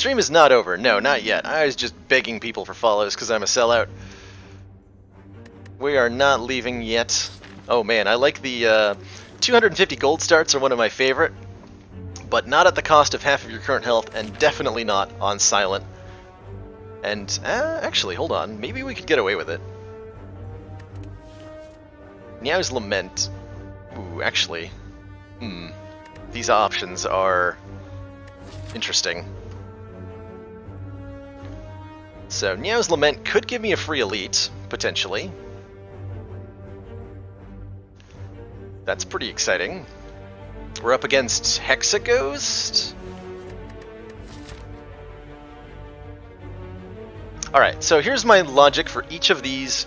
Stream is not over. No, not yet. I was just begging people for follows because I'm a sellout. We are not leaving yet. Oh man, I like the 250 gold starts are one of my favorite, but not at the cost of half of your current health, and definitely not on silent. And actually, hold on. Maybe we could get away with it. Niao's Lament. Ooh, actually. These options are interesting. So, Niao's Lament could give me a free elite, potentially. That's pretty exciting. We're up against Hexaghost. Alright, so here's my logic for each of these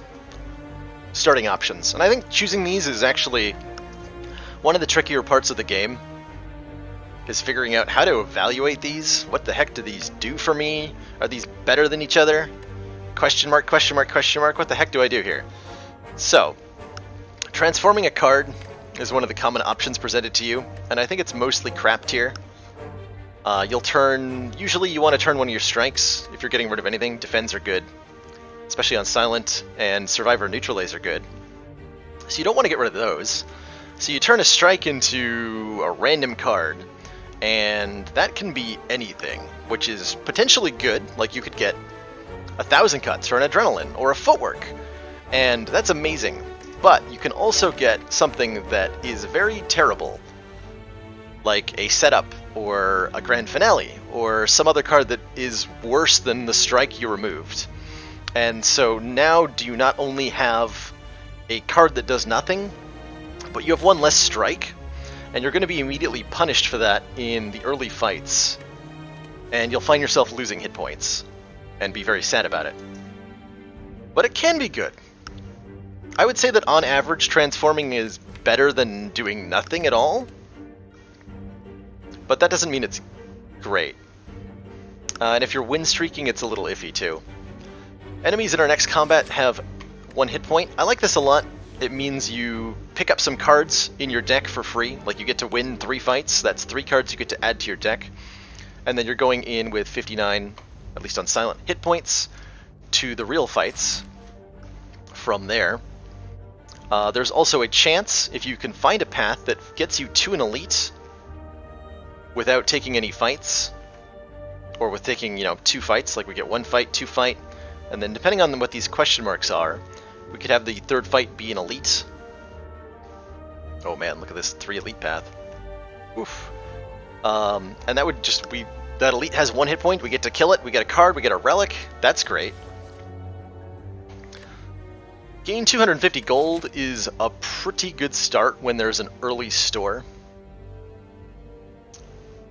starting options. And I think choosing these is actually one of the trickier parts of the game, is figuring out how to evaluate these. What the heck do these do for me? Are these better than each other? Question mark, question mark, question mark. What the heck do I do here? So, transforming a card is one of the common options presented to you, and I think it's mostly crap tier. Usually you want to turn one of your strikes if you're getting rid of anything. Defends are good, especially on silent, and survivor neutralize are good. So you don't want to get rid of those. So you turn a strike into a random card, and that can be anything, which is potentially good. Like you could get 1,000 cuts or an adrenaline or a footwork, and that's amazing. But you can also get something that is very terrible, like a setup or a grand finale or some other card that is worse than the strike you removed. And so now do you not only have a card that does nothing, but you have one less strike, and you're going to be immediately punished for that in the early fights, and you'll find yourself losing hit points and be very sad about it. But it can be good. I would say that on average transforming is better than doing nothing at all, but that doesn't mean it's great. And if you're win streaking, it's a little iffy too. Enemies in our next combat have 1 hit point. I like this a lot. It means you pick up some cards in your deck for free. Like you get to win 3 fights. That's 3 cards you get to add to your deck. And then you're going in with 59, at least on silent, hit points to the real fights from there. There's also a chance, if you can find a path that gets you to an elite without taking any fights, or with taking, 2 fights, like we get 1 fight, 2 fight, and then depending on what these question marks are, we could have the 3rd fight be an elite. Oh man, look at this 3 elite path. Oof. And that would just that elite has 1 hit point, we get to kill it, we get a card, we get a relic. That's great. Gain 250 gold is a pretty good start when there's an early store.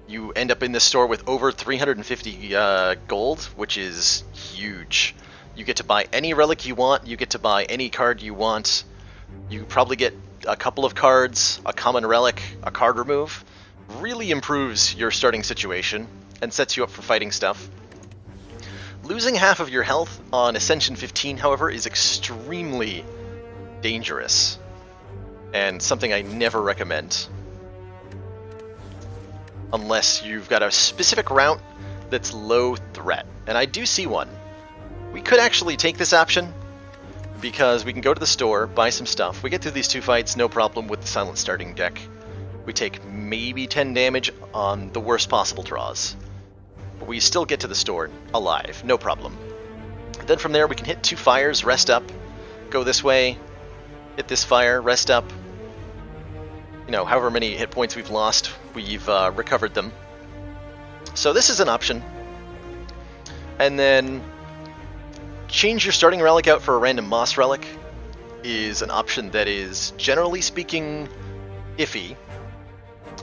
You end up in this store with over 350 gold, which is huge. You get to buy any relic you want, you get to buy any card you want. You probably get a couple of cards, a common relic, a card remove. Really improves your starting situation and sets you up for fighting stuff. Losing half of your health on Ascension 15, however, is extremely dangerous, and something I never recommend. Unless you've got a specific route that's low threat, and I do see one. We could actually take this option, because we can go to the store, buy some stuff. We get through these 2 fights, no problem with the silent starting deck. We take maybe 10 damage on the worst possible draws. But we still get to the store alive, no problem. Then from there we can hit 2 fires, rest up, go this way, hit this fire, rest up. However many hit points we've lost, we've recovered them. So this is an option. And then change your starting relic out for a random moss relic is an option that is, generally speaking, iffy.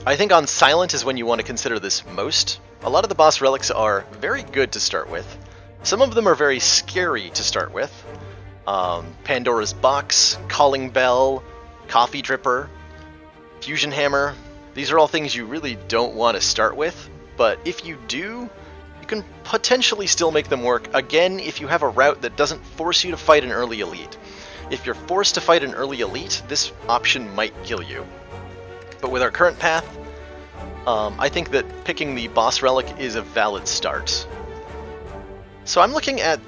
I think on silent is when you want to consider this most. A lot of the boss relics are very good to start with. Some of them are very scary to start with. Pandora's Box, Calling Bell, Coffee Dripper, Fusion Hammer. These are all things you really don't want to start with, but if you do, you can potentially still make them work, again, if you have a route that doesn't force you to fight an early elite. If you're forced to fight an early elite, this option might kill you. But with our current path, I think that picking the boss relic is a valid start. So I'm looking at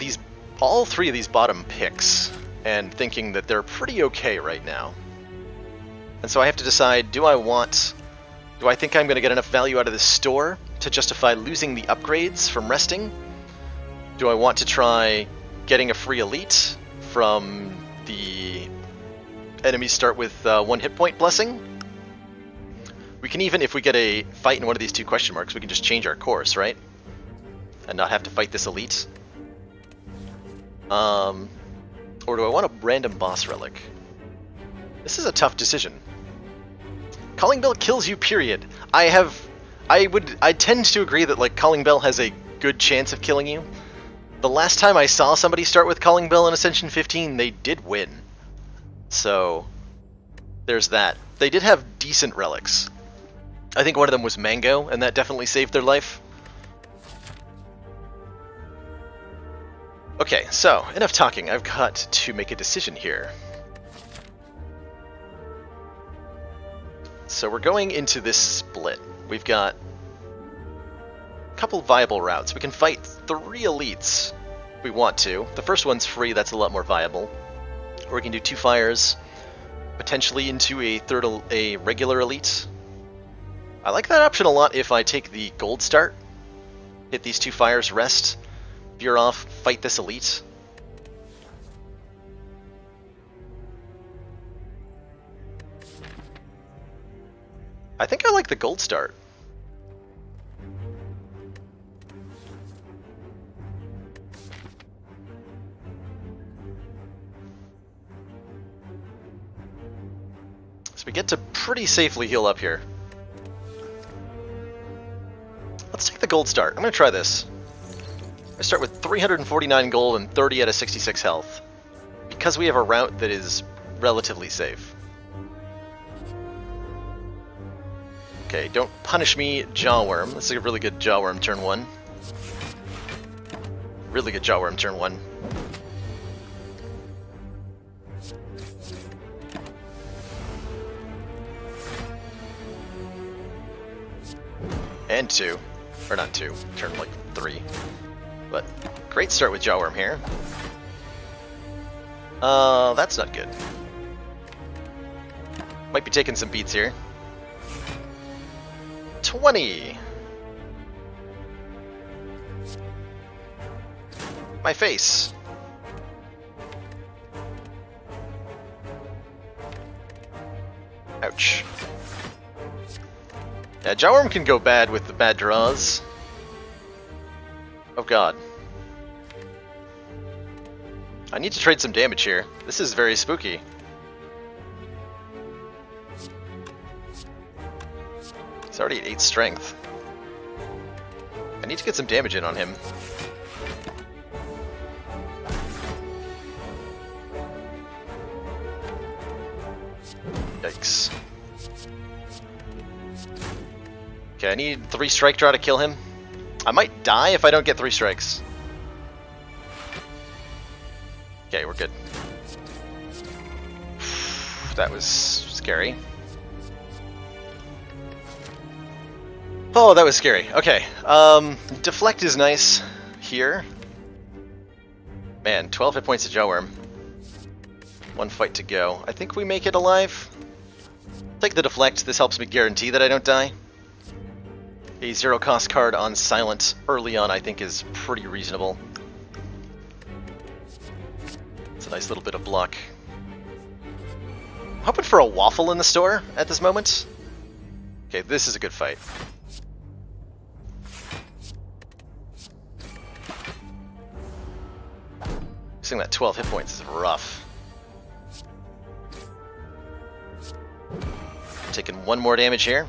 all three of these bottom picks and thinking that they're pretty okay right now. And so I have to decide, do I think I'm going to get enough value out of this store to justify losing the upgrades from resting? Do I want to try getting a free elite from the enemies start with 1 hit point blessing? We can even, if we get a fight in one of these 2 question marks, we can just change our course, right? And not have to fight this elite. Or do I want a random boss relic? This is a tough decision. Calling Bell kills you, period. I tend to agree that like Calling Bell has a good chance of killing you. The last time I saw somebody start with Calling Bell in Ascension 15, they did win. So there's that. They did have decent relics. I think one of them was Mango, and that definitely saved their life. Okay, so enough talking. I've got to make a decision here. So we're going into this split. We've got a couple viable routes. We can fight 3 elites if we want to. The first one's free, that's a lot more viable. Or we can do 2 fires, potentially into a regular elite. I like that option a lot if I take the gold start, hit these 2 fires, rest, veer off, fight this elite. I think I like the gold start. So we get to pretty safely heal up here. Let's take the gold start. I'm going to try this. I start with 349 gold and 30 out of 66 health, because we have a route that is relatively safe. Okay, don't punish me, Jawworm. This is a really good Jawworm turn 1. Really good Jawworm turn 1. And 2. Or not 2, turn like 3. But great start with Jawworm here. That's not good. Might be taking some beats here. 20! My face! Ouch. Yeah, Jawworm can go bad with the bad draws. Oh god. I need to trade some damage here. This is very spooky. He's already at 8 strength. I need to get some damage in on him. Yikes. Okay, I need 3 strike draw to kill him. I might die if I don't get 3 strikes. Okay, we're good. That was scary. Oh, that was scary. Okay, deflect is nice here. Man, 12 hit points to Jawworm. 1 fight to go. I think we make it alive. Take the deflect. This helps me guarantee that I don't die. A 0-cost card on silent early on I think is pretty reasonable. It's a nice little bit of block. I'm hoping for a waffle in the store at this moment. Okay, this is a good fight. Seeing that 12 hit points is rough. Taking 1 more damage here.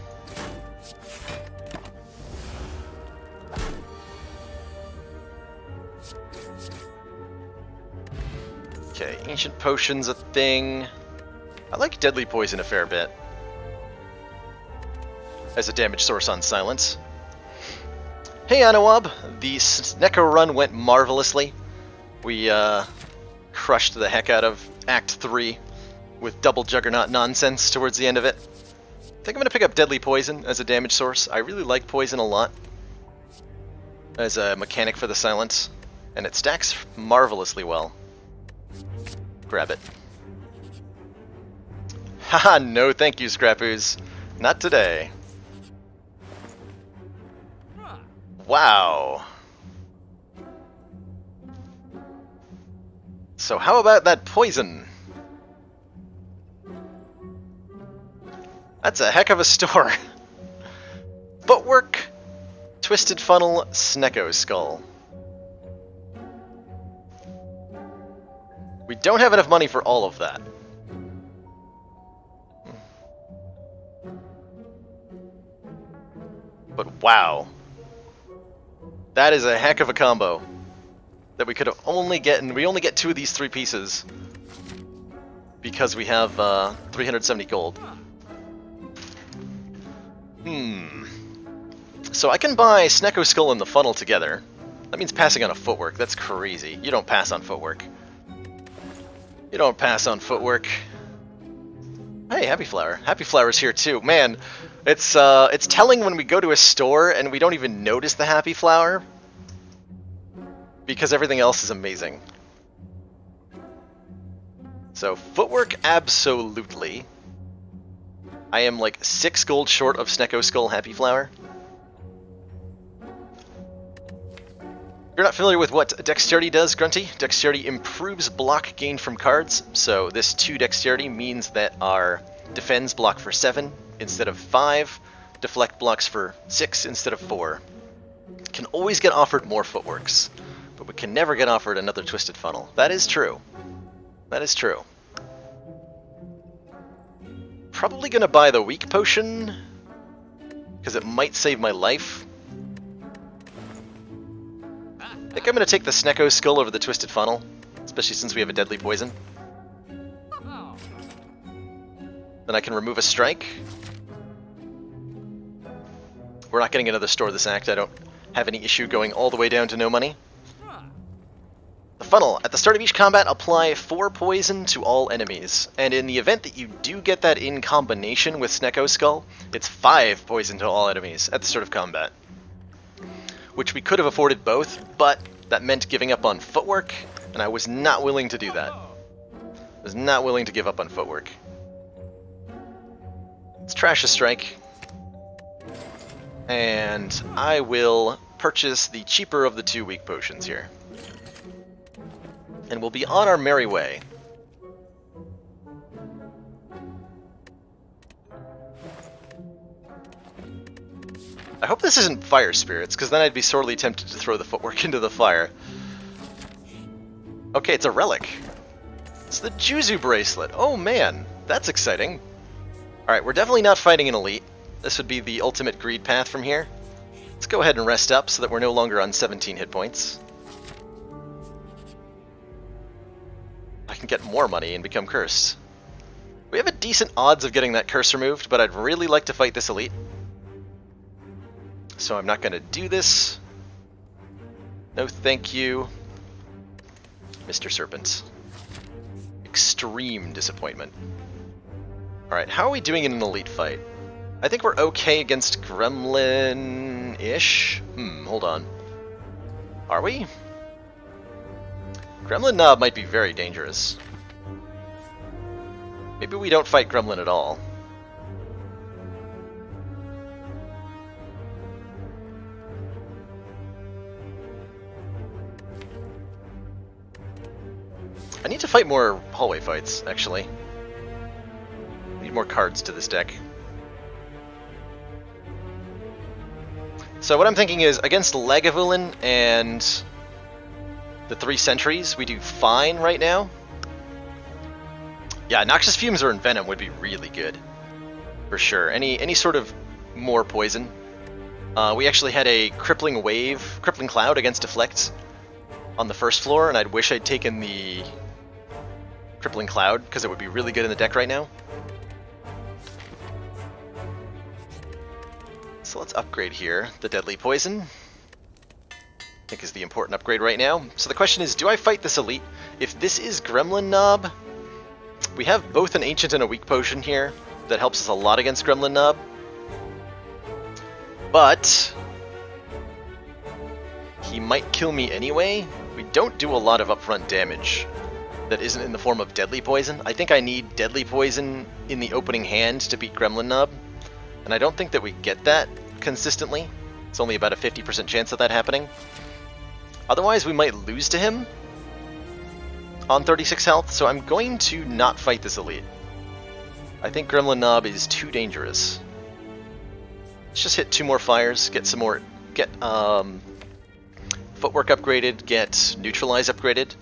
Okay, Ancient Potion's a thing. I like Deadly Poison a fair bit as a damage source on silence. Hey Anawab, the Snecko run went marvelously. We crushed the heck out of Act 3 with double Juggernaut nonsense towards the end of it. think I'm going to pick up Deadly Poison as a damage source. I really like poison a lot as a mechanic for the silence, and it stacks marvelously well. Grab it. Haha, no thank you, Scrappoos. Not today. Wow. So how about that poison? That's a heck of a store. Footwork, Twisted Funnel, Snecko Skull. We don't have enough money for all of that. But wow. That is a heck of a combo that we could have only gotten. We only get 2 of these 3 pieces because we have 370 gold. So I can buy Snecko Skull and the Funnel together. That means passing on a Footwork. That's crazy. You don't pass on Footwork. You don't pass on Footwork. Hey, Happy Flower. Happy Flower's here too. Man, it's telling when we go to a store and we don't even notice the Happy Flower because everything else is amazing. So Footwork, absolutely. I am like 6 gold short of Snecko Skull Happy Flower. If you're not familiar with what Dexterity does, Grunty, Dexterity improves block gained from cards, so this 2 Dexterity means that our Defends block for 7 instead of 5, Deflect blocks for 6 instead of 4. Can always get offered more Footworks, but we can never get offered another Twisted Funnel. That is true. That is true. Probably gonna buy the Weak Potion, because it might save my life. I think I'm going to take the Snecko Skull over the Twisted Funnel, especially since we have a Deadly Poison. Then I can remove a strike. We're not getting another store this act. I don't have any issue going all the way down to no money. The Funnel. At the start of each combat, apply 4 poison to all enemies. And in the event that you do get that in combination with Snecko Skull, it's 5 poison to all enemies at the start of combat. Which we could have afforded both, but that meant giving up on Footwork, and I was not willing to do that. I was not willing to give up on Footwork. Let's trash a strike. And I will purchase the cheaper of the 2 weak potions here. And we'll be on our merry way. I hope this isn't Fire Spirits, because then I'd be sorely tempted to throw the Footwork into the fire. Okay, it's a relic. It's the Juzu Bracelet. Oh man, that's exciting. Alright, we're definitely not fighting an elite. This would be the ultimate greed path from here. Let's go ahead and rest up so that we're no longer on 17 hit points. I can get more money and become cursed. We have a decent odds of getting that curse removed, but I'd really like to fight this elite. So I'm not going to do this. No thank you, Mr. Serpent. Extreme disappointment. Alright, how are we doing in an elite fight? I think we're okay against Gremlin-ish? Hold on. Are we? Gremlin Knob might be very dangerous. Maybe we don't fight Gremlin at all. I need to fight more hallway fights, actually. I need more cards to this deck. So what I'm thinking is, against Lagavulin and the 3 sentries, we do fine right now. Yeah, Noxious Fumes or Envenom would be really good. For sure. Any sort of more poison. We actually had a Crippling Cloud against Deflect on the first floor, and I'd wish I'd taken the Crippling Cloud, because it would be really good in the deck right now. So let's upgrade here. The Deadly Poison, I think, is the important upgrade right now. So the question is, do I fight this elite? If this is Gremlin Knob, we have both an Ancient and a Weak Potion here. that helps us a lot against Gremlin Knob. But he might kill me anyway. We don't do a lot of upfront damage that isn't in the form of deadly poison. I think I need deadly poison in the opening hand to beat Gremlin Knob, and I don't think that we get that consistently. It's only about a 50% chance of that happening. Otherwise, we might lose to him on 36 health, so I'm going to not fight this elite. I think Gremlin Knob is too dangerous. Let's just hit 2 more fires, get some more, get footwork upgraded, get neutralize upgraded,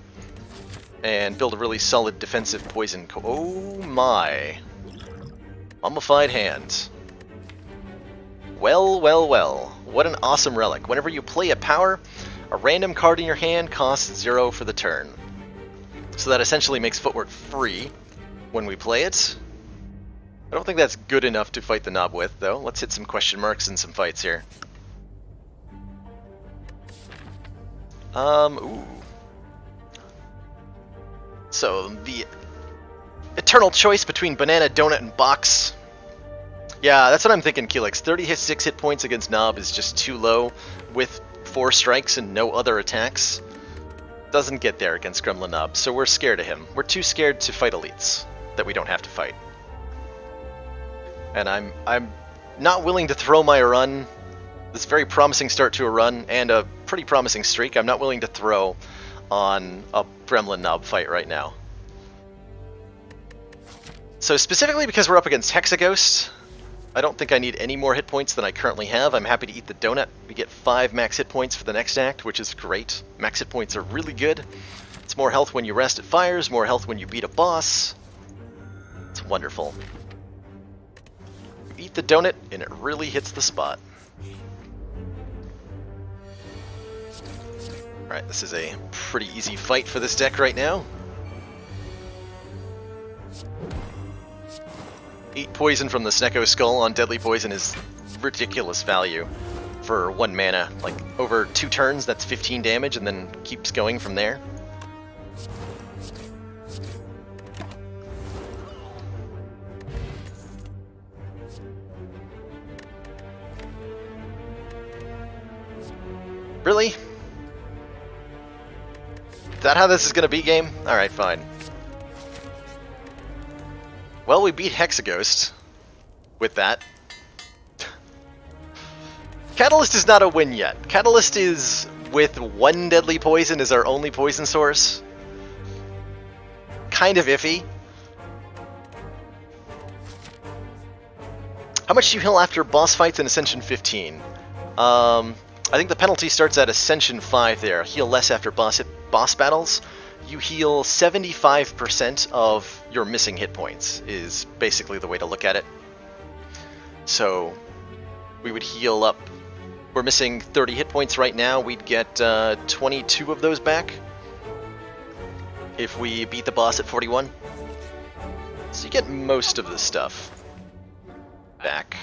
and build a really solid defensive poison. Oh my. Mummified hand. Well, well, well. What an awesome relic. Whenever you play a power, a random card in your hand costs 0 for the turn. So that essentially makes footwork free when we play it. I don't think that's good enough to fight the Knob with, though. Let's hit some question marks and some fights here. Ooh. So, the eternal choice between Banana, Donut, and Box. Yeah, that's what I'm thinking, Keelix. 36 hit points against Knob is just too low with 4 strikes and no other attacks. Doesn't get there against Gremlin Knob, so we're scared of him. We're too scared to fight elites that we don't have to fight. And I'm not willing to throw my run, this very promising start to a run, and a pretty promising streak. I'm not willing to throw on a Gremlin Knob fight right now. So specifically because we're up against Hexaghost, I don't think I need any more hit points than I currently have. I'm happy to eat the donut. We get 5 max hit points for the next act, which is great. Max hit points are really good. It's more health when you rest at fires, more health when you beat a boss. It's wonderful. You eat the donut, and it really hits the spot. Alright, this is a pretty easy fight for this deck right now. 8 poison from the Snecko Skull on Deadly Poison is ridiculous value for 1 mana. Like, over 2 turns, that's 15 damage, and then keeps going from there. Really? Is that how this is going to be, game? Alright, fine. Well, we beat Hexaghost with that. Catalyst is not a win yet. Catalyst is with 1 deadly poison as our only poison source. Kind of iffy. How much do you heal after boss fights in Ascension 15? I think the penalty starts at Ascension 5 there. Heal less after boss battles. You heal 75% of your missing hit points, is basically the way to look at it. So, we would heal up. We're missing 30 hit points right now. We'd get 22 of those back if we beat the boss at 41. So you get most of the stuff back.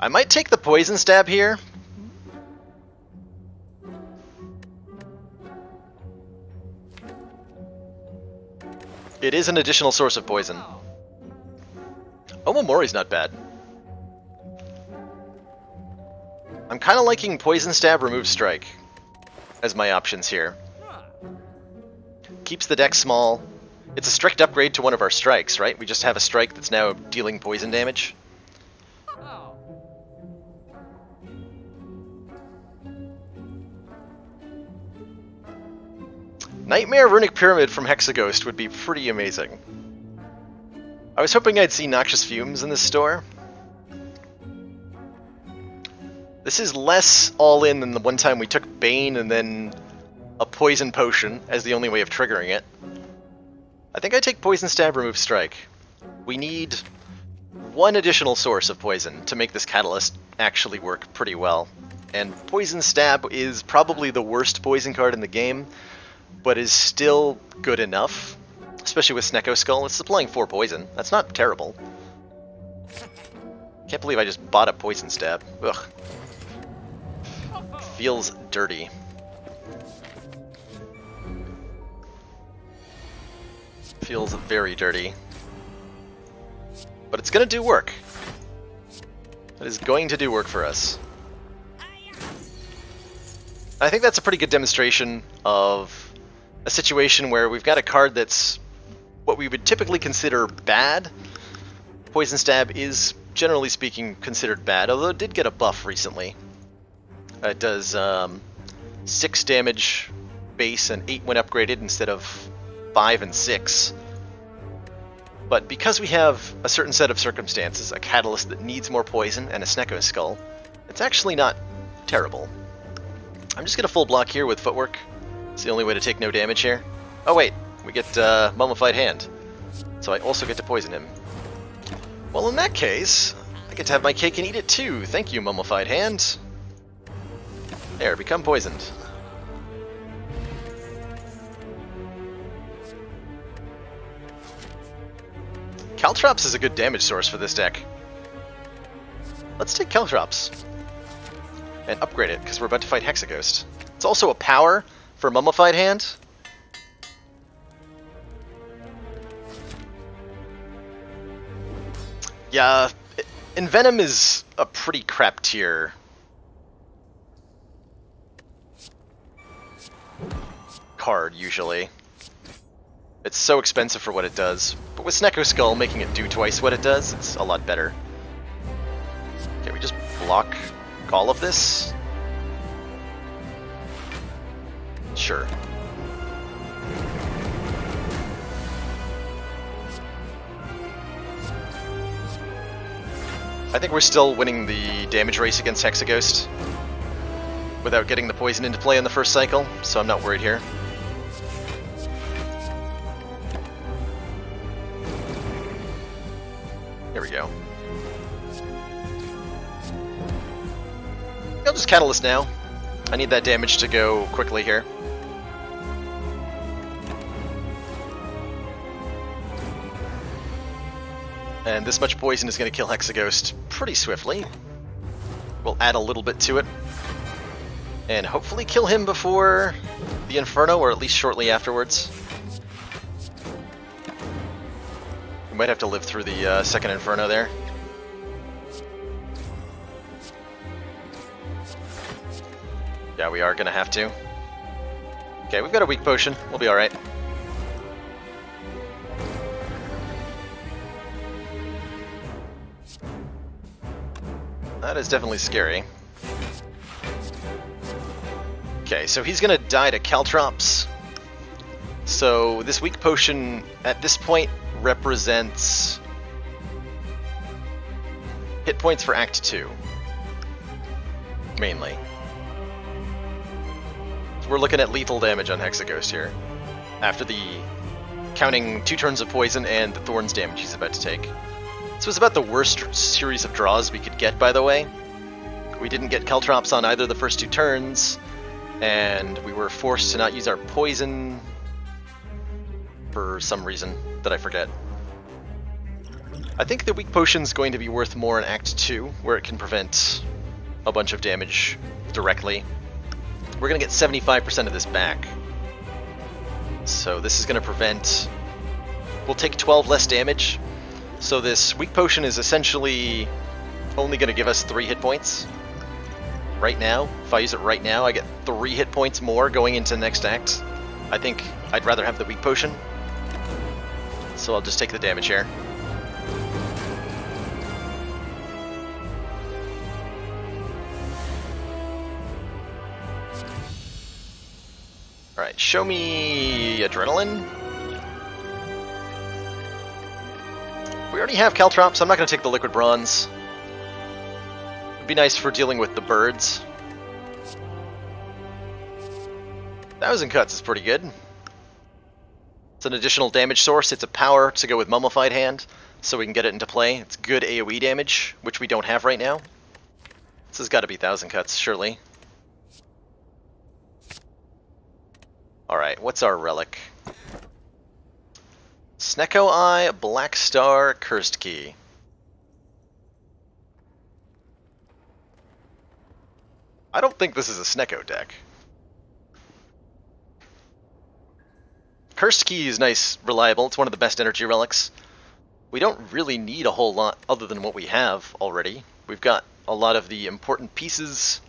I might take the poison stab here. It is an additional source of poison. Omamori's not bad. I'm kind of liking Poison Stab, Remove Strike as my options here. Keeps the deck small. It's a strict upgrade to one of our strikes, right? We just have a strike that's now dealing poison damage. Nightmare Runic Pyramid from Hexaghost would be pretty amazing. I was hoping I'd see Noxious Fumes in this store. This is less all-in than the one time we took Bane and then a Poison Potion as the only way of triggering it. I think I take Poison Stab, Remove Strike. We need 1 additional source of poison to make this Catalyst actually work pretty well. And Poison Stab is probably the worst poison card in the game, but is still good enough, especially with Snecko Skull. It's supplying 4 poison. That's not terrible. Can't believe I just bought a Poison Stab. Ugh. Feels dirty. Feels very dirty. But it's going to do work. It is going to do work for us. I think that's a pretty good demonstration of a situation where we've got a card that's what we would typically consider bad. Poison Stab is, generally speaking, considered bad, although it did get a buff recently. It does 6 damage base and 8 when upgraded instead of 5 and 6. But because we have a certain set of circumstances, a catalyst that needs more poison, and a Snecko Skull, it's actually not terrible. I'm just going to full block here with Footwork. It's the only way to take no damage here. Oh wait, we get Mummified Hand. So I also get to poison him. Well, in that case, I get to have my cake and eat it too. Thank you, Mummified Hand. There, become poisoned. Caltrops is a good damage source for this deck. Let's take Caltrops and upgrade it, because we're about to fight Hexaghost. It's also a power for Mummified Hand. Yeah, Envenom is a pretty crap tier card, usually. It's so expensive for what it does. But with Snecko Skull making it do twice what it does, it's a lot better. Okay, we just block all of this? Sure. I think we're still winning the damage race against Hexaghost without getting the poison into play in the first cycle, so I'm not worried here. Here we go. I'll just Catalyst now. I need that damage to go quickly here. And this much poison is going to kill Hexaghost pretty swiftly. We'll add a little bit to it. And hopefully kill him before the Inferno, or at least shortly afterwards. We might have to live through the second Inferno there. Yeah, we are going to have to. Okay, we've got a weak potion. We'll be alright. That is definitely scary. Okay, so he's going to die to Caltrops. So this weak potion at this point represents hit points for Act 2. Mainly. So we're looking at lethal damage on Hexaghost here. After the counting 2 turns of poison and the Thorns damage he's about to take. This was about the worst series of draws we could get, by the way. We didn't get Caltrops on either of the first 2 turns, and we were forced to not use our poison for some reason that I forget. I think the weak potion's going to be worth more in Act 2, where it can prevent a bunch of damage directly. We're going to get 75% of this back. So this is going to prevent... We'll take 12 less damage. So this weak potion is essentially only going to give us 3 hit points. Right now, if I use it right now, I get 3 hit points more going into the next act. I think I'd rather have the weak potion. So I'll just take the damage here. Alright, show me Adrenaline. We already have Caltrops, so I'm not going to take the Liquid Bronze. It'd be nice for dealing with the birds. 1,000 cuts is pretty good. It's an additional damage source. It's a power to go with Mummified Hand, so we can get it into play. It's good AoE damage, which we don't have right now. This has got to be 1,000 cuts, surely. Alright, what's our relic? Snecko Eye, Black Star, Cursed Key. I don't think this is a Snecko deck. Cursed Key is nice, reliable. It's one of the best energy relics. We don't really need a whole lot other than what we have already. We've got a lot of the important pieces.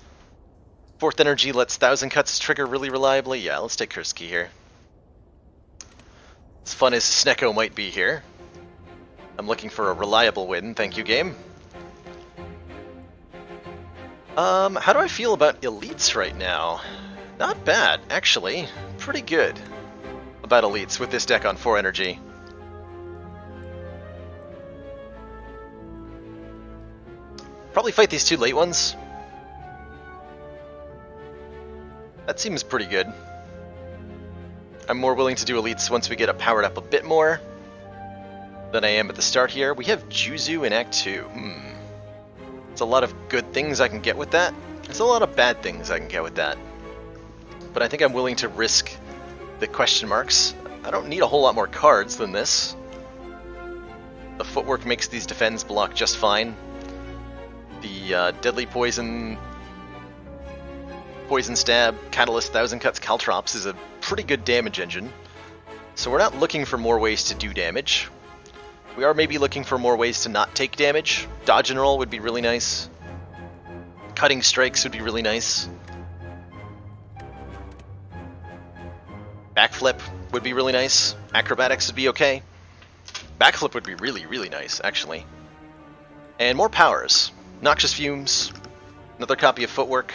Fourth energy lets 1000 cuts trigger really reliably. Yeah, let's take Kurski here. As fun as Snecko might be here, I'm looking for a reliable win. Thank you, game. How do I feel about elites right now? Not bad, actually. Pretty good about elites with this deck on 4 energy. Probably fight these 2 late ones. That seems pretty good. I'm more willing to do elites once we get it powered up a bit more than I am at the start here. We have Juzu in Act 2. There's a lot of good things I can get with that. There's a lot of bad things I can get with that. But I think I'm willing to risk the question marks. I don't need a whole lot more cards than this. The footwork makes these defends block just fine. The deadly poison stab, catalyst, 1000 cuts, caltrops is a pretty good damage engine. So we're not looking for more ways to do damage. We are maybe looking for more ways to not take damage. Dodge and roll would be really nice. Cutting strikes would be really nice. Backflip would be really nice. Acrobatics would be okay. Backflip would be really, really nice, actually. And more powers. Noxious Fumes. Another copy of Footwork.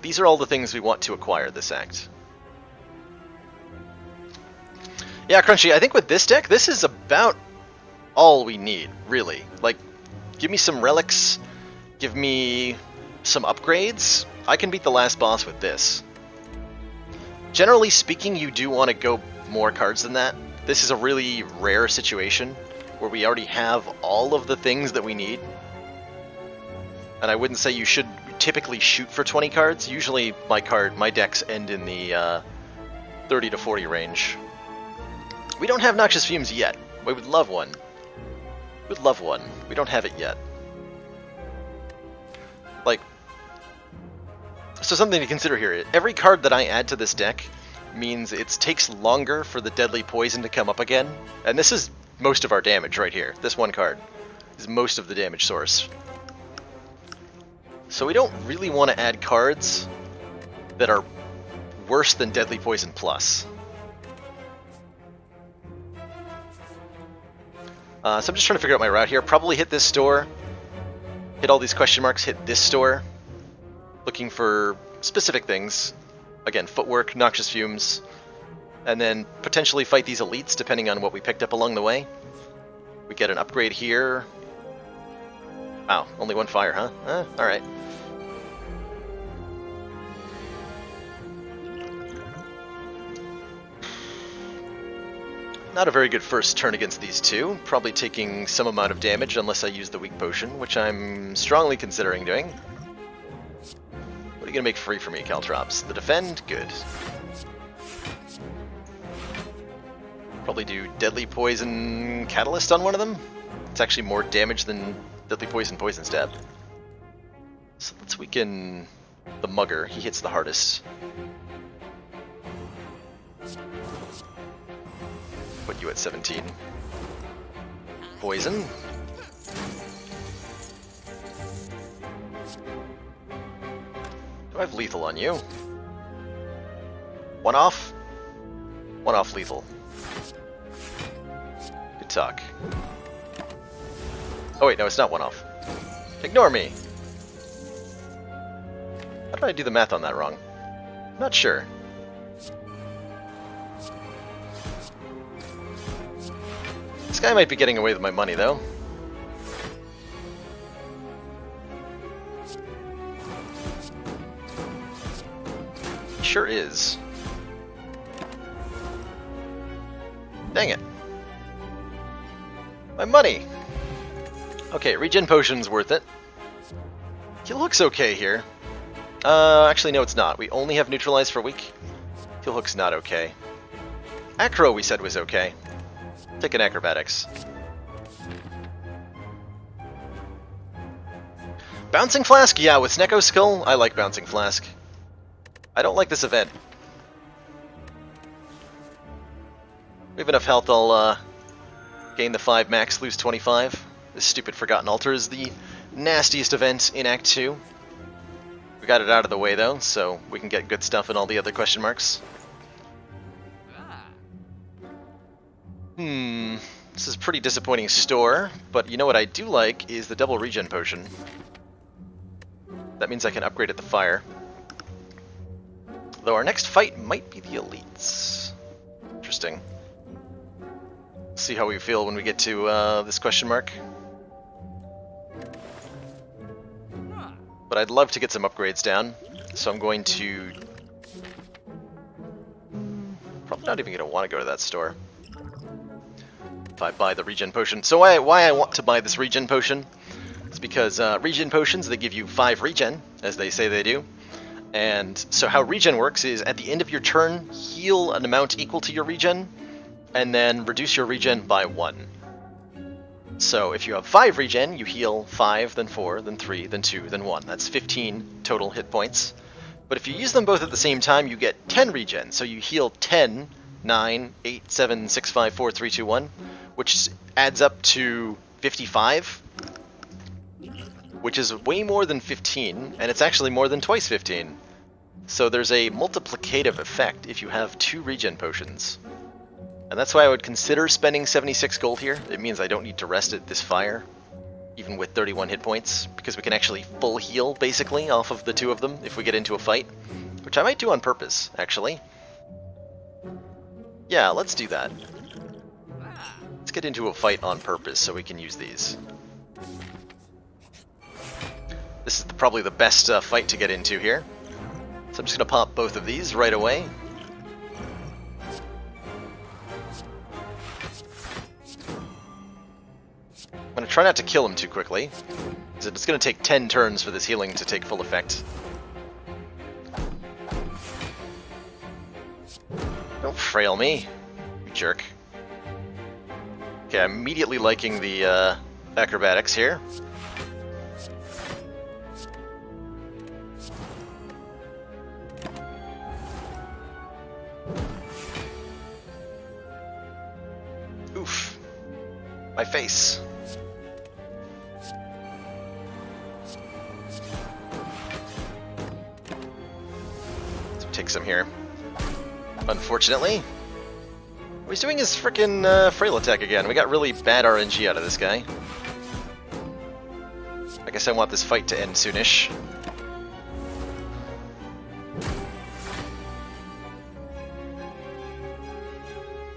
These are all the things we want to acquire this act. Yeah, Crunchy, I think with this deck, this is about all we need, really. Like, give me some relics, give me some upgrades. I can beat the last boss with this. Generally speaking, you do want to go more cards than that. This is a really rare situation where we already have all of the things that we need. And I wouldn't say you should typically shoot for 20 cards. Usually my decks end in the 30 to 40 range. We don't have Noxious Fumes yet. We would love one. We would love one. We don't have it yet. Like, so something to consider here. Every card that I add to this deck means it takes longer for the deadly poison to come up again. And this is most of our damage right here. This one card is most of the damage source. So we don't really want to add cards that are worse than Deadly Poison Plus. So I'm just trying to figure out my route here. Probably hit this store, hit all these question marks, hit this store. Looking for specific things. Again, Footwork, Noxious Fumes, and then potentially fight these elites depending on what we picked up along the way. We get an upgrade here. Wow, only 1 fire, huh? Alright. Not a very good first turn against these two. Probably taking some amount of damage unless I use the weak potion, which I'm strongly considering doing. What are you going to make free for me, Caltrops? The defend? Good. Probably do Deadly Poison Catalyst on one of them. It's actually more damage than Deadly Poison Stab. So let's weaken the Mugger. He hits the hardest. Put you at 17. Poison. Do I have lethal on you? One off? One off lethal. Good talk. Oh wait, no, it's not one off. Ignore me. How did I do the math on that wrong? I'm not sure. This guy might be getting away with my money, though. He sure is. Dang it. My money! Okay, regen potion's worth it. He looks okay here. Actually, no, it's not. We only have neutralize for a week. Kill Hook's not okay. Acro, we said, was okay. Take an acrobatics. Bouncing Flask? Yeah, with Snecko Skull, I like Bouncing Flask. I don't like this event. We have enough health, I'll Gain the 5 max, lose 25. This stupid Forgotten Altar is the nastiest event in Act 2. We got it out of the way though, so we can get good stuff in all the other question marks. This is a pretty disappointing store, but you know what I do like is the double regen potion. That means I can upgrade at the fire. Though our next fight might be the elites. Interesting. See how we feel when we get to this question mark. But I'd love to get some upgrades down, so I'm going to... Probably not even going to want to go to that store. If I buy the regen potion. So why I want to buy this regen potion is because regen potions, they give you 5 regen, as they say they do. And so how regen works is at the end of your turn, heal an amount equal to your regen, and then reduce your regen by 1. So if you have 5 regen, you heal 5, then 4, then 3, then 2, then 1. That's 15 total hit points. But if you use them both at the same time, you get 10 regen. So you heal 10, 9, 8, 7, 6, 5, 4, 3, 2, 1, which adds up to 55, which is way more than 15, and it's actually more than twice 15. So there's a multiplicative effect if you have 2 regen potions. And that's why I would consider spending 76 gold here. It means I don't need to rest at this fire, even with 31 hit points, because we can actually full heal, basically, off of the 2 of them if we get into a fight, which I might do on purpose, actually. Yeah, let's do that. Let's get into a fight on purpose so we can use these. This is probably the best fight to get into here. So I'm just going to pop both of these right away. I'm going to try not to kill him too quickly, because it's going to take 10 turns for this healing to take full effect. Don't frail me, you jerk. Okay, I'm immediately liking the acrobatics here. Oof. My face. So take some here. Unfortunately. What he's doing is frickin' frail attack again. We got really bad RNG out of this guy. I guess I want this fight to end soonish.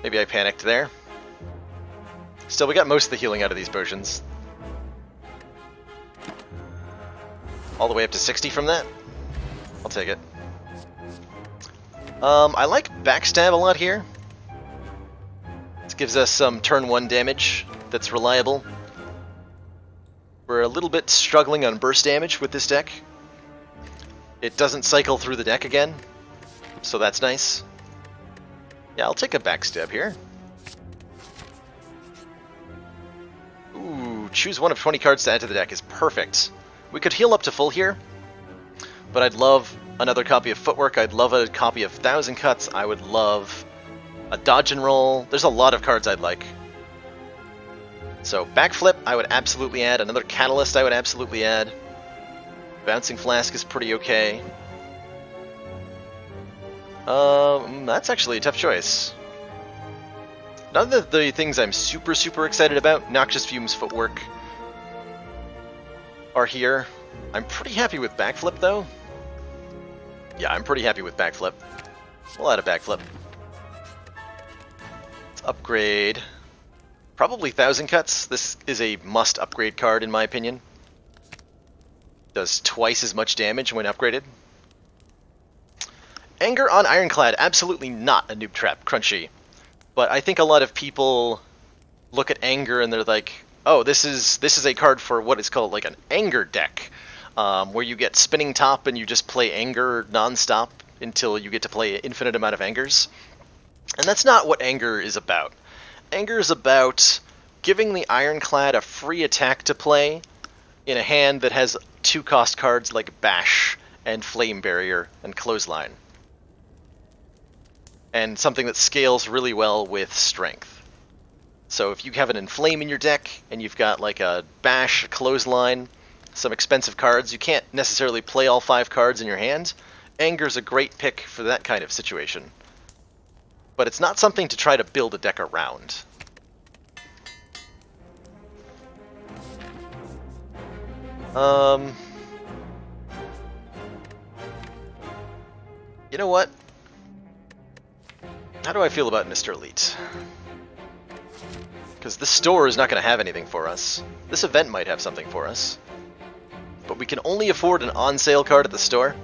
Maybe I panicked there. Still, we got most of the healing out of these potions. All the way up to 60 from that? I'll take it. I like backstab a lot here. This gives us some turn 1 damage that's reliable. We're a little bit struggling on burst damage with this deck. It doesn't cycle through the deck again, so that's nice. Yeah, I'll take a backstab here. Ooh, choose one of 20 cards to add to the deck is perfect. We could heal up to full here, but I'd love another copy of Footwork. I'd love a copy of 1,000 Cuts. I would love a Dodge and Roll. There's a lot of cards I'd like. So Backflip, I would absolutely add. Another Catalyst, I would absolutely add. Bouncing Flask is pretty okay. That's actually a tough choice. None of the things I'm super excited about, Noxious Fumes, Footwork, are here. I'm pretty happy with Backflip, though. Yeah, I'm pretty happy with Backflip. We'll add a Backflip. Let's upgrade. Probably 1,000 Cuts. This is a must upgrade card, in my opinion. Does twice as much damage when upgraded. Anger on Ironclad, absolutely not a noob trap, Crunchy. But I think a lot of people look at Anger and they're like, oh, this is a card for what is called like an Anger deck, where you get Spinning Top and you just play Anger non-stop until you get to play an infinite amount of Angers. And that's not what Anger is about. Anger is about giving the Ironclad a free attack to play in a hand that has 2-cost cards like Bash and Flame Barrier and Clothesline. And something that scales really well with Strength. So if you have an Inflame in your deck, and you've got like a Bash, a Clothesline, some expensive cards, you can't necessarily play all 5 cards in your hand. Anger's a great pick for that kind of situation. But it's not something to try to build a deck around. You know what? How do I feel about Mr. Elite? Because this store is not going to have anything for us. This event might have something for us. But we can only afford an on-sale card at the store.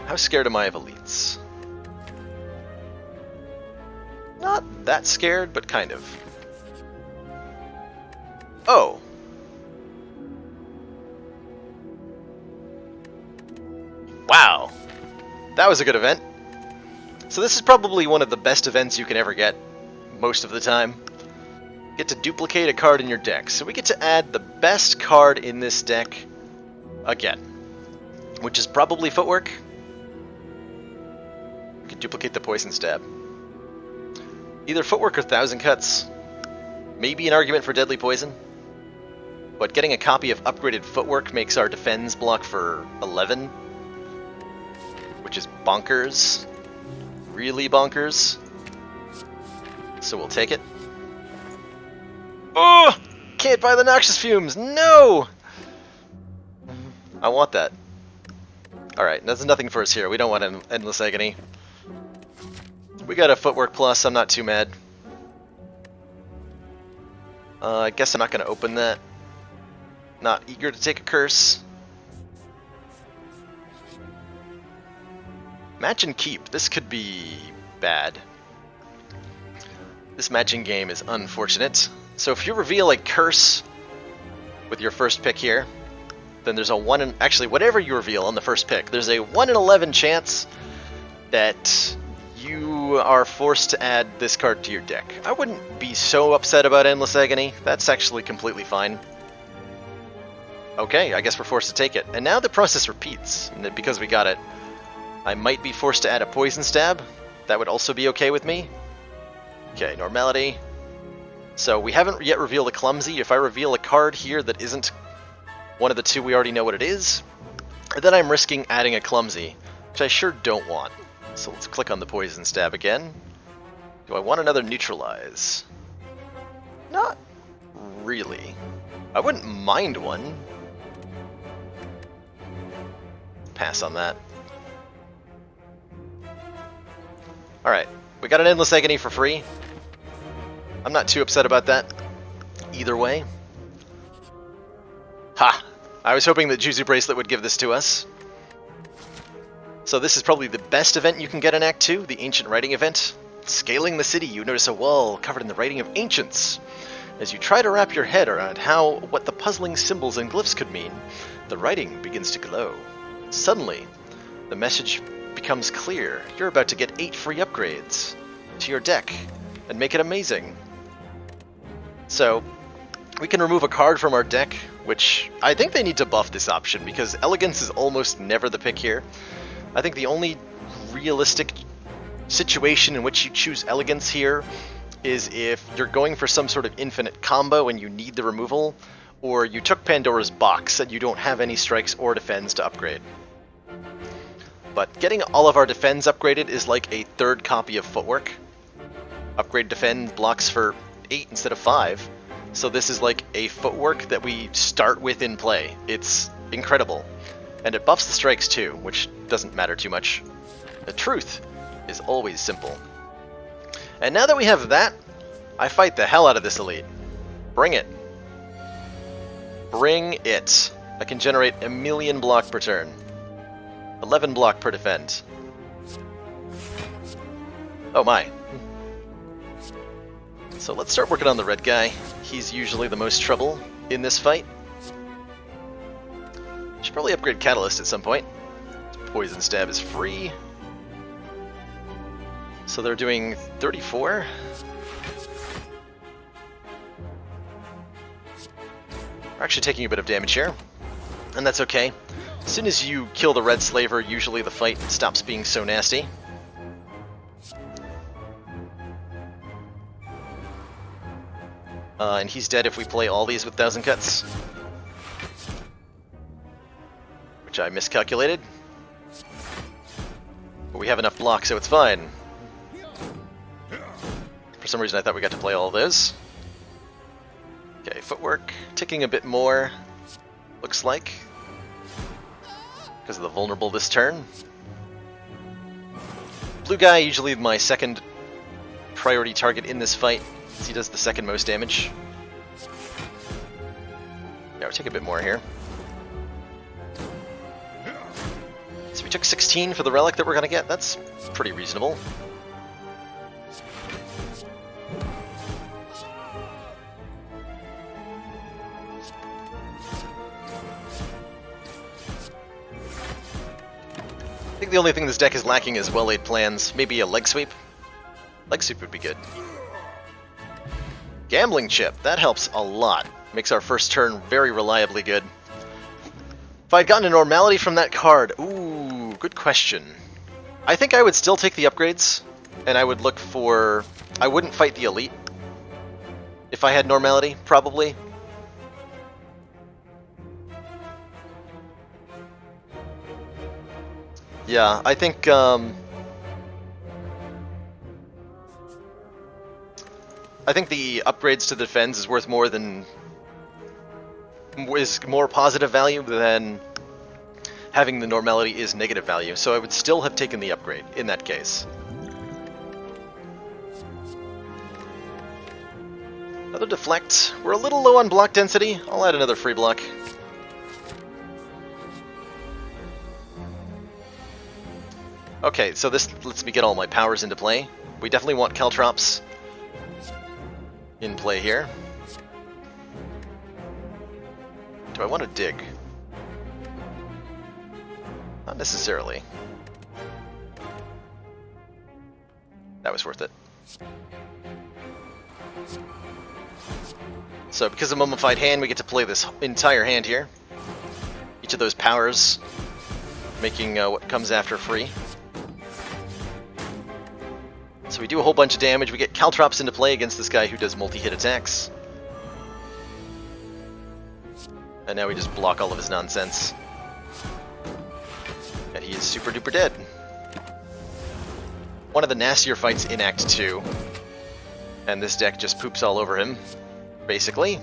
How scared am I of Elites? Not that scared, but kind of. Oh! Wow! That was a good event. So this is probably one of the best events you can ever get, most of the time. You get to duplicate a card in your deck. So we get to add the best card in this deck again, which is probably Footwork. We can duplicate the Poison Stab. Either Footwork or Thousand Cuts. Maybe an argument for Deadly Poison. But getting a copy of upgraded Footwork makes our defense block for 11, which is bonkers. Really bonkers. So we'll take it. Oh! Can't buy the Noxious Fumes! No! I want that. Alright, there's nothing for us here. We don't want an Endless Agony. We got a Footwork Plus, I'm not too mad. I guess I'm not going to open that. Not eager to take a curse. Match and keep. This could be bad. This matching game is unfortunate. So if you reveal a curse with your first pick here, then there's a 1 in... Actually, whatever you reveal on the first pick, there's a 1 in 11 chance that you are forced to add this card to your deck. I wouldn't be so upset about Endless Agony. That's actually completely fine. Okay, I guess we're forced to take it. And now the process repeats, because we got it. I might be forced to add a Poison Stab. That would also be okay with me. Okay, Normality. So we haven't yet revealed a Clumsy. If I reveal a card here that isn't one of the two we already know what it is, then I'm risking adding a Clumsy, which I sure don't want. So let's click on the Poison Stab again. Do I want another Neutralize? Not really. I wouldn't mind one. Pass on that. Alright, we got an Endless Agony for free. I'm not too upset about that either way. Ha! I was hoping that Juzu Bracelet would give this to us. So this is probably the best event you can get in Act 2, the Ancient Writing event. Scaling the city, you notice a wall covered in the writing of ancients. As you try to wrap your head around what the puzzling symbols and glyphs could mean, the writing begins to glow. Suddenly, the message becomes clear. You're about to get 8 free upgrades to your deck and make it amazing. So, we can remove a card from our deck, which I think they need to buff this option because Elegance is almost never the pick here. I think the only realistic situation in which you choose Elegance here is if you're going for some sort of infinite combo and you need the removal, or you took Pandora's Box and you don't have any strikes or defends to upgrade. But getting all of our defends upgraded is like a third copy of Footwork. Upgrade defend blocks for 8 instead of 5. So this is like a Footwork that we start with in play. It's incredible. And it buffs the strikes too, which doesn't matter too much. The truth is always simple. And now that we have that, I fight the hell out of this elite. Bring it. Bring it. I can generate 1,000,000 block per turn. 11 block per defend. Oh my. So let's start working on the red guy. He's usually the most trouble in this fight. Should probably upgrade Catalyst at some point. Poison Stab is free. So they're doing 34. We're actually taking a bit of damage here, and that's okay. As soon as you kill the red slaver, usually the fight stops being so nasty. And he's dead if we play all these with 1000 cuts. Which I miscalculated. But we have enough block, so it's fine. For some reason I thought we got to play all of those. Okay, footwork, ticking a bit more, looks like. Because of the vulnerable this turn. Blue guy, usually my second priority target in this fight, as he does the second most damage. Yeah, we'll take a bit more here. So we took 16 for the relic that we're going to get. That's pretty reasonable. I think the only thing this deck is lacking is well-laid plans. Maybe a leg sweep. Leg sweep would be good. Gambling chip. That helps a lot. Makes our first turn very reliably good. If I'd gotten a normality from that card... Ooh, good question. I think I would still take the upgrades, and I would look for... I wouldn't fight the elite. If I had normality, probably. Yeah, I think the upgrades to the defense is worth more than is more positive value than having the normality is negative value. So I would still have taken the upgrade in that case. Another deflect. We're a little low on block density. I'll add another free block. Okay, so this lets me get all my powers into play. We definitely want Caltrops in play here. Do I want to dig? Not necessarily. That was worth it. So because of Mummified Hand, we get to play this entire hand here. Each of those powers making what comes after free. So we do a whole bunch of damage. We get Caltrops into play against this guy who does multi-hit attacks. And now we just block all of his nonsense. And he is super duper dead. One of the nastier fights in Act 2. And this deck just poops all over him, basically.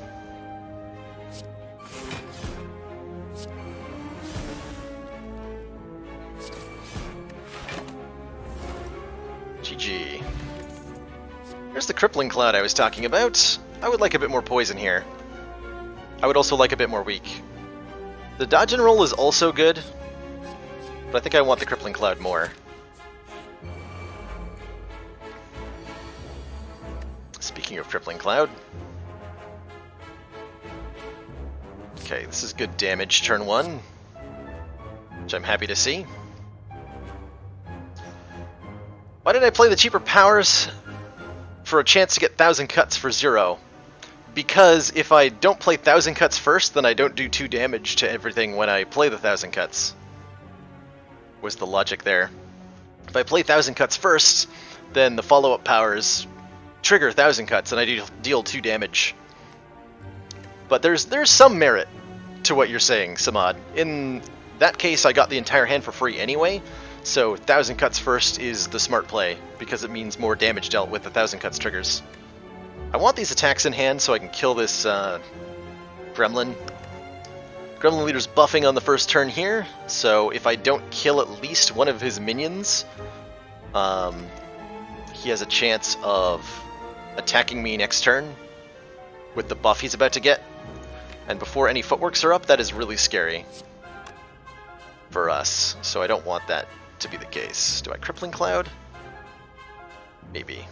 GG. There's the Crippling Cloud I was talking about. I would like a bit more poison here. I would also like a bit more weak. The dodge and roll is also good, but I think I want the Crippling Cloud more. Speaking of Crippling Cloud. Okay, this is good damage turn 1, which I'm happy to see. Why did I play the cheaper powers for a chance to get 1000 cuts for 0? Because if I don't play 1000 cuts first, then I don't do 2 damage to everything when I play the 1000 cuts. Was the logic there. If I play 1000 cuts first, then the follow-up powers trigger 1000 cuts and I deal 2 damage. But there's some merit to what you're saying, Samad. In that case, I got the entire hand for free anyway, so 1000 cuts first is the smart play, because it means more damage dealt with the 1000 cuts triggers. I want these attacks in hand so I can kill this Gremlin. Gremlin Leader's buffing on the first turn here, so if I don't kill at least one of his minions, he has a chance of attacking me next turn with the buff he's about to get. And before any footworks are up, that is really scary for us, so I don't want that to be the case. Do I Crippling Cloud? Maybe.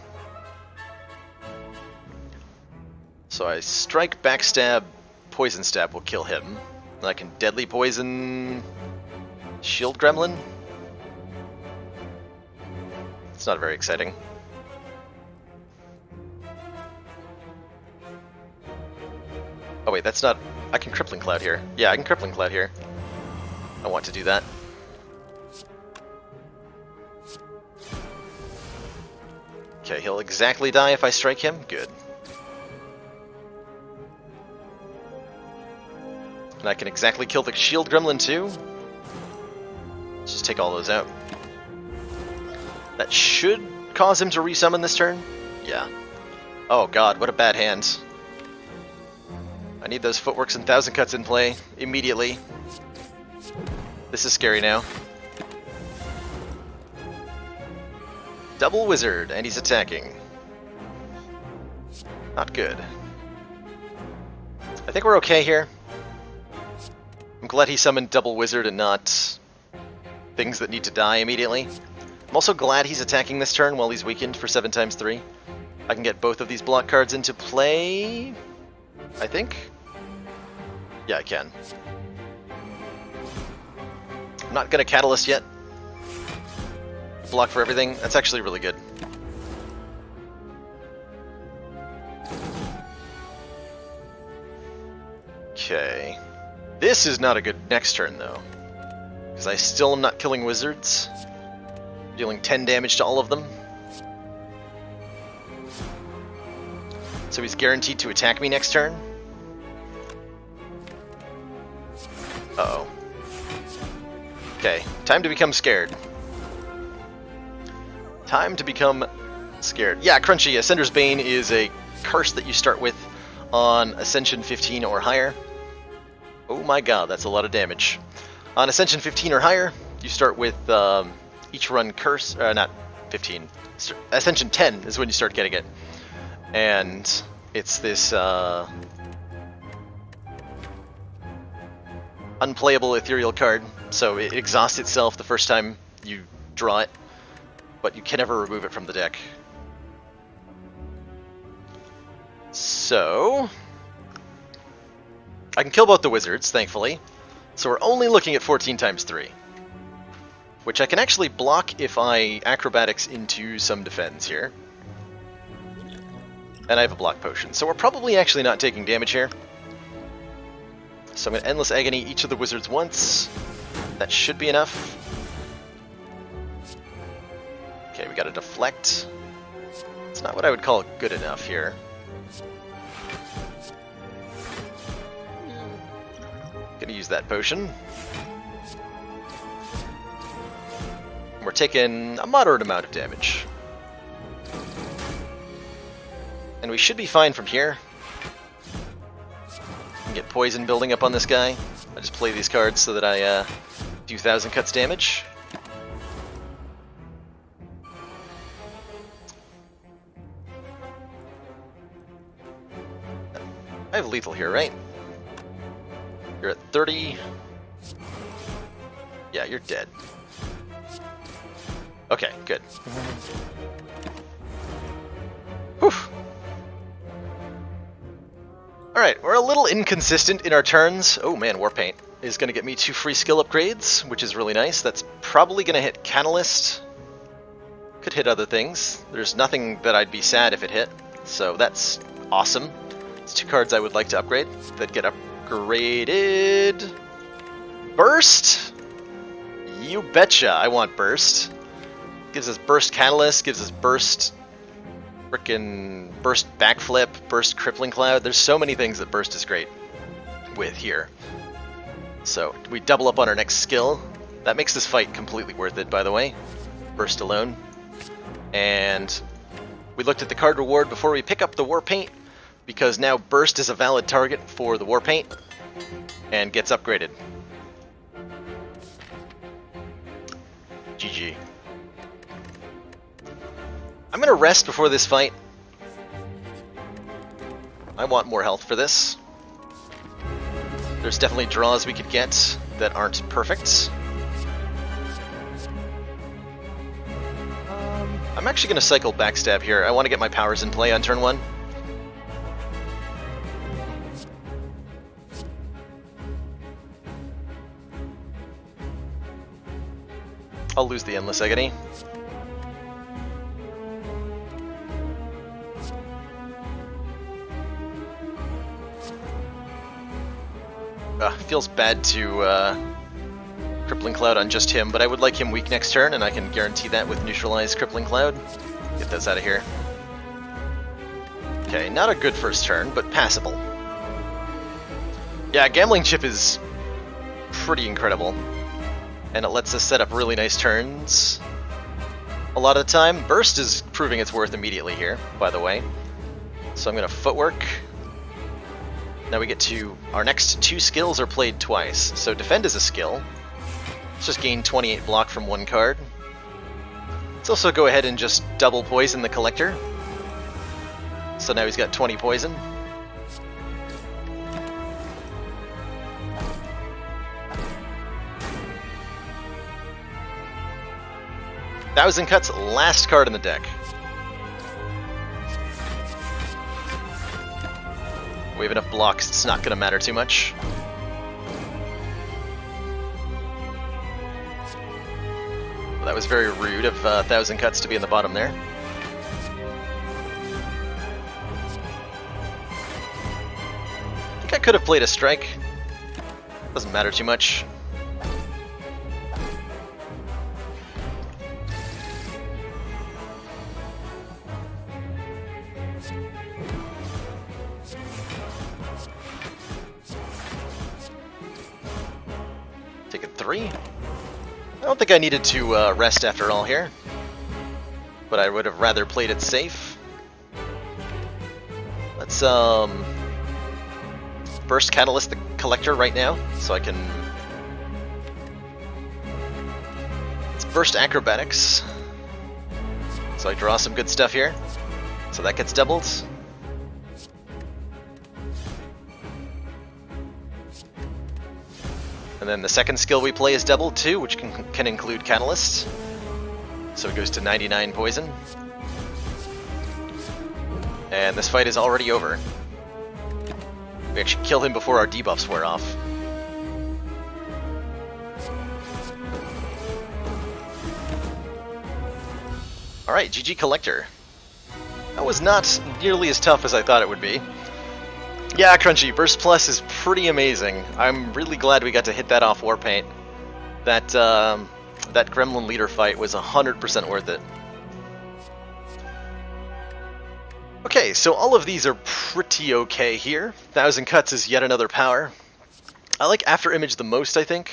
So I strike, backstab, poison stab will kill him. And I can deadly poison shield gremlin. It's not very exciting. Oh wait, that's not... I can Crippling Cloud here. Yeah, I can Crippling Cloud here. I want to do that. Okay, he'll exactly die if I strike him. Good. And I can exactly kill the shield gremlin too. Let's just take all those out. That should cause him to resummon this turn. Yeah. Oh god, what a bad hand. I need those footworks and 1000 cuts in play immediately. This is scary now. Double wizard, and he's attacking. Not good. I think we're okay here. I'm glad he summoned double wizard and not things that need to die immediately. I'm also glad he's attacking this turn while he's weakened for 7x3. I can get both of these block cards into play, I think? Yeah, I can. I'm not gonna Catalyst yet. Block for everything. That's actually really good. Okay. This is not a good next turn, though. Because I still am not killing wizards. Dealing 10 damage to all of them. So he's guaranteed to attack me next turn. Uh-oh. Okay, time to become scared. Time to become scared. Yeah, Crunchy, Ascender's Bane is a curse that you start with on Ascension 15 or higher. Oh my god, that's a lot of damage. On Ascension 15 or higher, you start with each run curse, not 15. Ascension 10 is when you start getting it. And it's this unplayable ethereal card, so it exhausts itself the first time you draw it, but you can never remove it from the deck. So I can kill both the wizards, thankfully. So we're only looking at 14 times 3. Which I can actually block if I acrobatics into some defense here. And I have a block potion. So we're probably actually not taking damage here. So I'm going to Endless Agony each of the wizards once. That should be enough. Okay, we got a deflect. It's not what I would call good enough here. Gonna use that potion. We're taking a moderate amount of damage. And we should be fine from here. Can get poison building up on this guy. I just play these cards so that I do 1000 cuts damage. I have lethal here, right? You're at 30. Yeah, you're dead. Okay, good. Whew. Alright, we're a little inconsistent in our turns. Oh man, Warpaint is going to get me 2 free skill upgrades, which is really nice. That's probably going to hit Catalyst. Could hit other things. There's nothing that I'd be sad if it hit, so that's awesome. It's 2 cards I would like to upgrade that get upgraded. Burst? You betcha I want Burst. Gives us Burst Catalyst, gives us Burst frickin' Burst Backflip, Burst Crippling Cloud. There's so many things that Burst is great with here. So we double up on our next skill. That makes this fight completely worth it, by the way. Burst alone. And we looked at the card reward before we pick up the Warpaint, because now Burst is a valid target for the Warpaint and gets upgraded. GG. I'm going to rest before this fight. I want more health for this. There's definitely draws we could get that aren't perfect. I'm actually going to cycle Backstab here. I want to get my powers in play on turn 1. I'll lose the Endless Agony. Feels bad to Crippling Cloud on just him, but I would like him weak next turn, and I can guarantee that with Neutralize Crippling Cloud. Get those out of here. Okay, not a good first turn, but passable. Yeah, Gambling Chip is pretty incredible. And it lets us set up really nice turns a lot of the time. Burst is proving its worth immediately here, by the way. So I'm going to Footwork. Now we get to... our next two skills are played twice. So Defend is a skill. Let's just gain 28 block from one card. Let's also go ahead and just double poison the Collector. So now he's got 20 poison. Thousand Cuts, last card in the deck. We have enough blocks, it's not going to matter too much. Well, that was very rude of Thousand Cuts to be in the bottom there. I think I could have played a strike. Doesn't matter too much. Take it 3. I don't think I needed to rest after all here, but I would have rather played it safe. Let's Burst Catalyst the Collector right now, so I can... Let's Burst Acrobatics, so I draw some good stuff here. So that gets doubled. And then the second skill we play is doubled too, which can include Catalyst. So it goes to 99 poison. And this fight is already over. We actually kill him before our debuffs wear off. Alright, GG Collector. That was not nearly as tough as I thought it would be. Yeah, Crunchy, Burst Plus is pretty amazing. I'm really glad we got to hit that off Warpaint. That Gremlin Leader fight was 100% worth it. Okay, so all of these are pretty okay here. Thousand Cuts is yet another power. I like After Image the most, I think.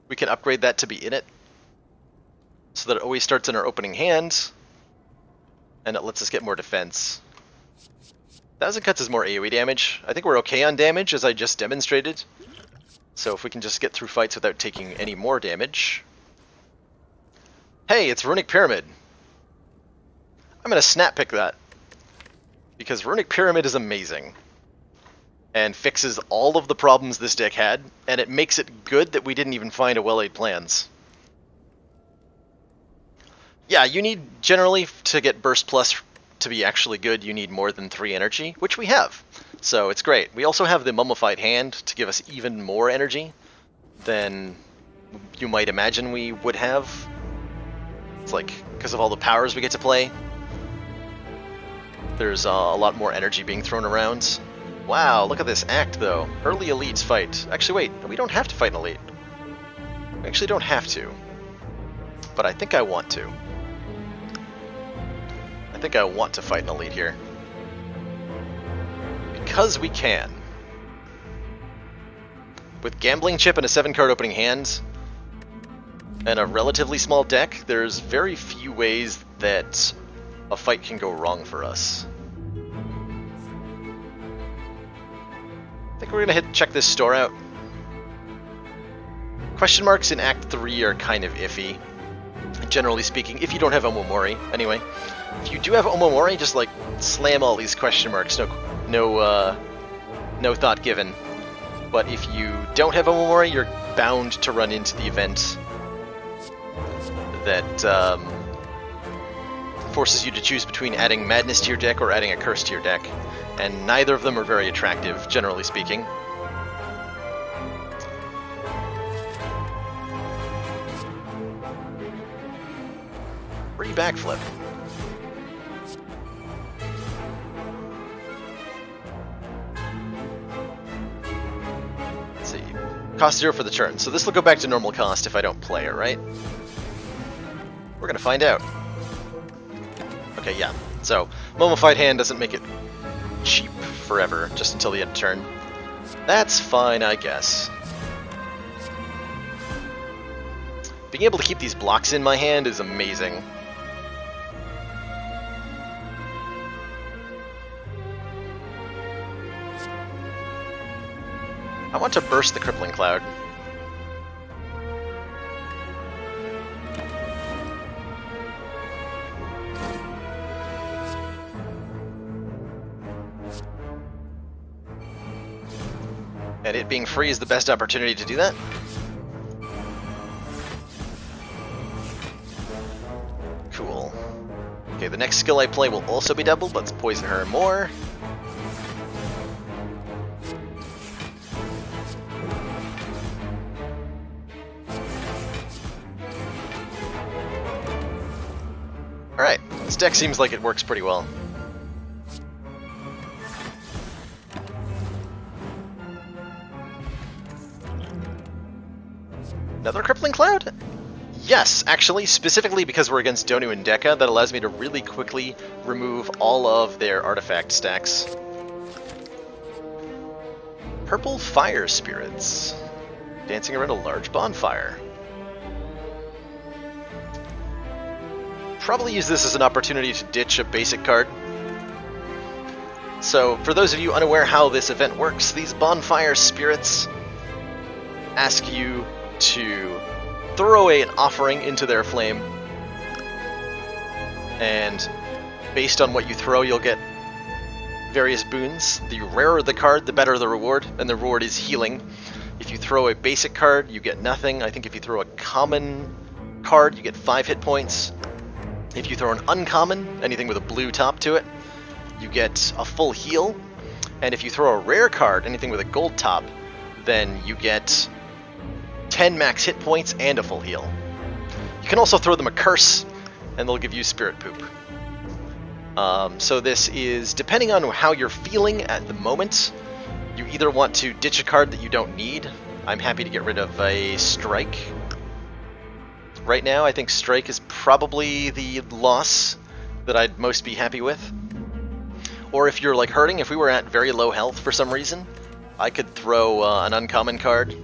We can upgrade that to be in it, so that it always starts in our opening hand, and it lets us get more defense. Thousand Cuts is more AoE damage. I think we're okay on damage, as I just demonstrated. So if we can just get through fights without taking any more damage. Hey, it's Runic Pyramid. I'm going to snap pick that, because Runic Pyramid is amazing and fixes all of the problems this deck had, and it makes it good that we didn't even find a well-laid plans. Yeah, you need, generally, to get Burst Plus to be actually good, you need more than 3 energy, which we have. So it's great. We also have the Mummified Hand to give us even more energy than you might imagine we would have. It's like, because of all the powers we get to play, there's a lot more energy being thrown around. Wow, look at this act, though. Early elites fight. Actually, wait, we don't have to fight an elite. We actually don't have to. But I think I want to. I think I want to fight an elite here. Because we can. With Gambling Chip and a 7-card opening hand, and a relatively small deck, there's very few ways that a fight can go wrong for us. I think we're gonna check this store out. Question marks in Act 3 are kind of iffy, generally speaking, if you don't have Omomori. Anyway, if you do have Omomori, just like slam all these question marks, no thought given. But if you don't have Omomori, you're bound to run into the event that forces you to choose between adding Madness to your deck or adding a Curse to your deck, and neither of them are very attractive, generally speaking. Free backflip. Let's see. Cost 0 for the turn. So this will go back to normal cost if I don't play it, right? We're gonna find out. Okay, yeah. So, Mummified Hand doesn't make it cheap forever, just until the end of turn. That's fine, I guess. Being able to keep these blocks in my hand is amazing. I want to burst the Crippling Cloud. And it being free is the best opportunity to do that. Cool. Okay, the next skill I play will also be doubled. Let's poison her more. Alright, this deck seems like it works pretty well. Another Crippling Cloud? Yes, actually, specifically because we're against Donu and Deka, that allows me to really quickly remove all of their artifact stacks. Purple Fire Spirits. Dancing around a large bonfire. Probably use this as an opportunity to ditch a basic card. So, for those of you unaware how this event works, these Bonfire Spirits ask you to throw away an offering into their flame, and based on what you throw, you'll get various boons. The rarer the card, the better the reward, and the reward is healing. If you throw a basic card, you get nothing. I think if you throw a common card, you get 5 hit points. If you throw an uncommon, anything with a blue top to it, you get a full heal. And if you throw a rare card, anything with a gold top, then you get 10 max hit points and a full heal. You can also throw them a curse, and they'll give you spirit poop. So this is, depending on how you're feeling at the moment, you either want to ditch a card that you don't need. I'm happy to get rid of a strike. Right now, I think strike is probably the loss that I'd most be happy with. Or if you're like hurting, if we were at very low health for some reason, I could throw an uncommon card.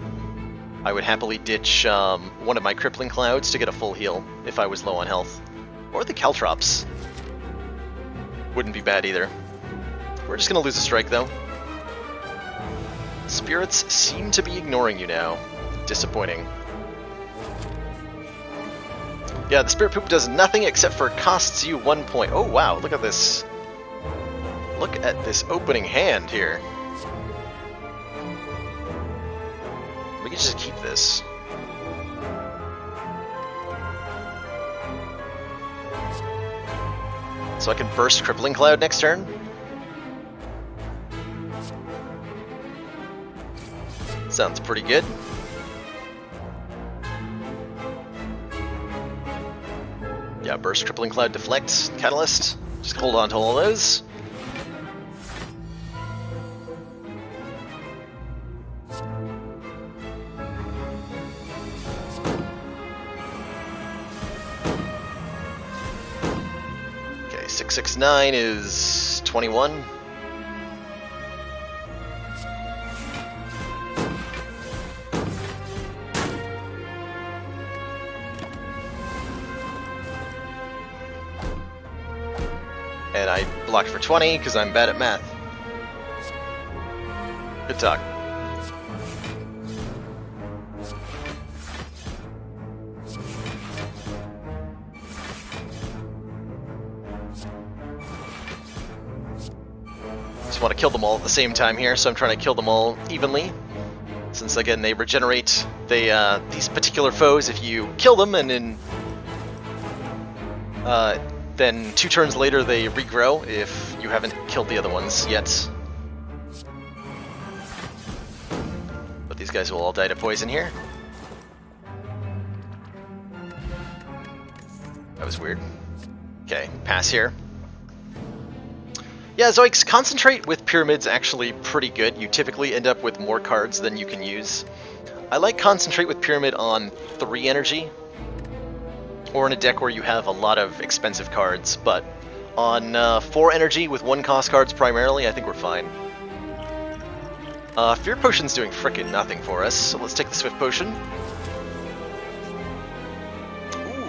I would happily ditch one of my Crippling Clouds to get a full heal if I was low on health. Or the Caltrops. Wouldn't be bad either. We're just going to lose a strike though. Spirits seem to be ignoring you now. Disappointing. Yeah, the Spirit Poop does nothing except for costs you 1 point. Oh wow, look at this. Look at this opening hand here. We can just keep this. So I can burst Crippling Cloud next turn. Sounds pretty good. Yeah, burst, Crippling Cloud, deflect, catalyst. Just hold on to all of those. Okay, 669 is 21. And I blocked for 20 because I'm bad at math. Good talk. Just want to kill them all at the same time here, so I'm trying to kill them all evenly. Since again they regenerate these particular foes if you kill them, and then 2 turns later they regrow if you haven't killed the other ones yet. But these guys will all die to poison here. That was weird. Okay, pass here. Yeah, Zoiks, concentrate with Pyramid's actually pretty good. You typically end up with more cards than you can use. I like concentrate with Pyramid on 3 energy, or in a deck where you have a lot of expensive cards, but on 4 energy with 1 cost cards primarily, I think we're fine. Fear Potion's doing frickin' nothing for us, so let's take the Swift Potion. Ooh.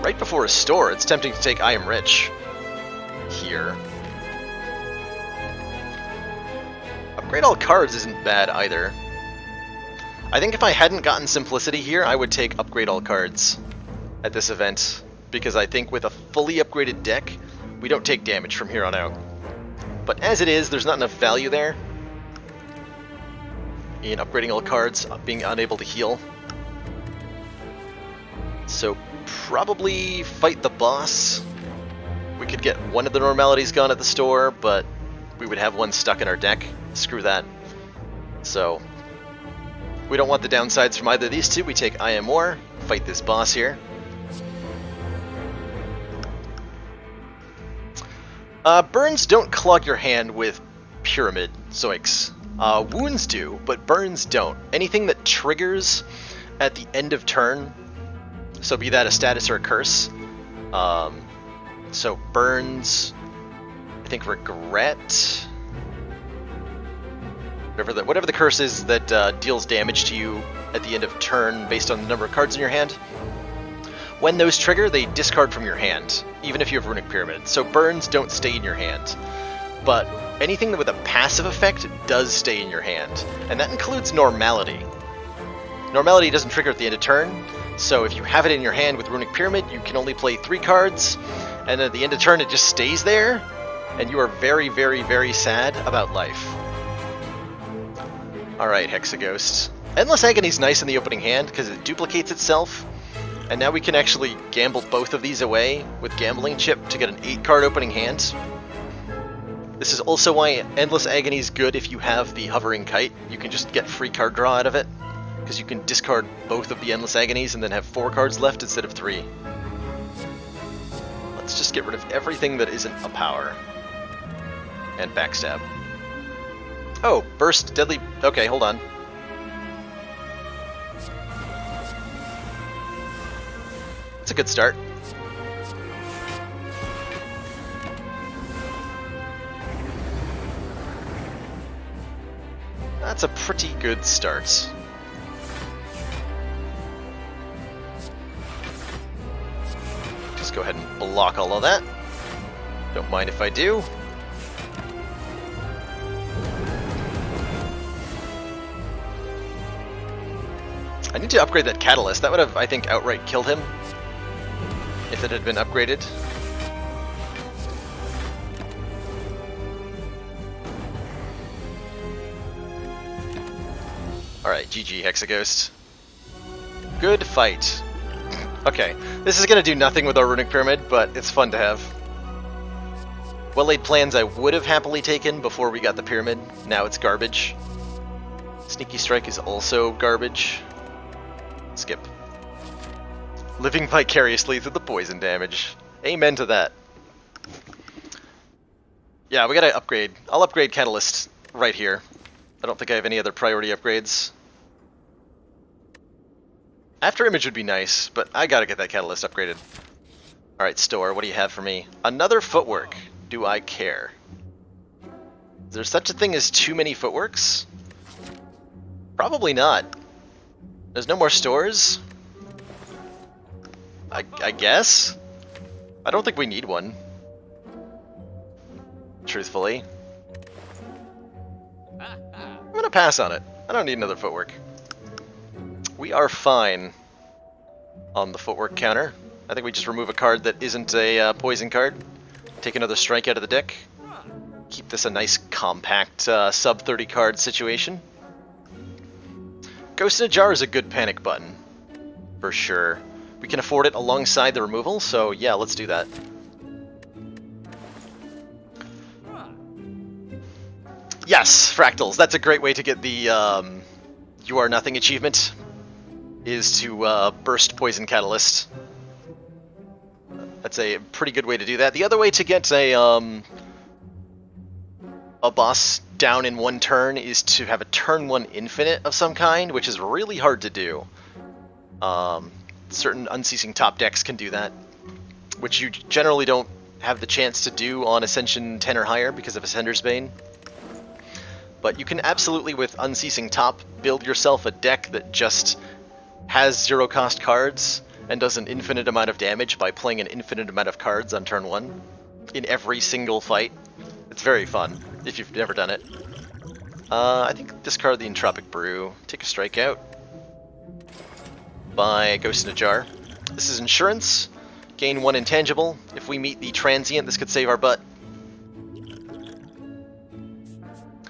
Right before a store, it's tempting to take I Am Rich. Here. Upgrade all cards isn't bad either. I think if I hadn't gotten Simplicity here, I would take Upgrade all cards at this event, because I think with a fully upgraded deck, we don't take damage from here on out. But as it is, there's not enough value there in upgrading all cards, being unable to heal. So probably fight the boss. We could get one of the normalities gone at the store, but we would have one stuck in our deck. Screw that. So we don't want the downsides from either of these two. We take I Am War, fight this boss here. Burns don't clog your hand with Pyramid, Zoinks. Wounds do, but burns don't. Anything that triggers at the end of turn, so be that a status or a curse. So burns, I think regret, whatever the curse is that deals damage to you at the end of turn based on the number of cards in your hand. When those trigger, they discard from your hand, even if you have Runic Pyramid. So burns don't stay in your hand. But anything with a passive effect does stay in your hand, and that includes Normality. Normality doesn't trigger at the end of turn, so if you have it in your hand with Runic Pyramid, you can only play 3 cards, and at the end of turn it just stays there, and you are very, very, very sad about life. Alright, Hexaghost. Endless Agony's nice in the opening hand, because it duplicates itself, and now we can actually gamble both of these away with Gambling Chip to get an 8-card opening hand. This is also why Endless Agony is good if you have the Hovering Kite. You can just get free card draw out of it, because you can discard both of the Endless Agonies and then have 4 cards left instead of 3. Let's just get rid of everything that isn't a power. And Backstab. Oh, Burst, Deadly... Okay, hold on. It's a good start. That's a pretty good start. Just go ahead and block all of that. Don't mind if I do. I need to upgrade that Catalyst. That would have, I think, outright killed him if it had been upgraded. Alright, GG Hexaghost. Good fight. Okay, this is going to do nothing with our Runic Pyramid, but it's fun to have. Well-laid plans I would have happily taken before we got the Pyramid. Now it's garbage. Sneaky Strike is also garbage. Skip. Living vicariously through the poison damage. Amen to that. Yeah, we gotta upgrade. I'll upgrade Catalyst right here. I don't think I have any other priority upgrades. After Image would be nice, but I gotta get that Catalyst upgraded. Alright, Store, what do you have for me? Another Footwork. Do I care? Is there such a thing as too many Footworks? Probably not. There's no more stores? I guess? I don't think we need one. Truthfully. I'm gonna pass on it. I don't need another Footwork. We are fine on the Footwork counter. I think we just remove a card that isn't a poison card. Take another strike out of the deck. Keep this a nice compact sub 30 card situation. Ghost in a Jar is a good panic button. For sure. We can afford it alongside the removal, so yeah, let's do that. Yes, Fractals. That's a great way to get the You Are Nothing achievement, is to burst Poison Catalyst. That's a pretty good way to do that. The other way to get a boss down in one turn is to have a turn 1 infinite of some kind, which is really hard to do. Certain Unceasing top decks can do that, which you generally don't have the chance to do on Ascension 10 or higher because of Ascender's Bane. but you can absolutely, with Unceasing Top, build yourself a deck that just has 0 cost cards and does an infinite amount of damage by playing an infinite amount of cards on turn 1 in every single fight. It's very fun, if you've never done it. I think discard the Entropic Brew, take a strikeout, buy Ghost in a Jar. This is insurance, gain 1 intangible. If we meet the transient, this could save our butt.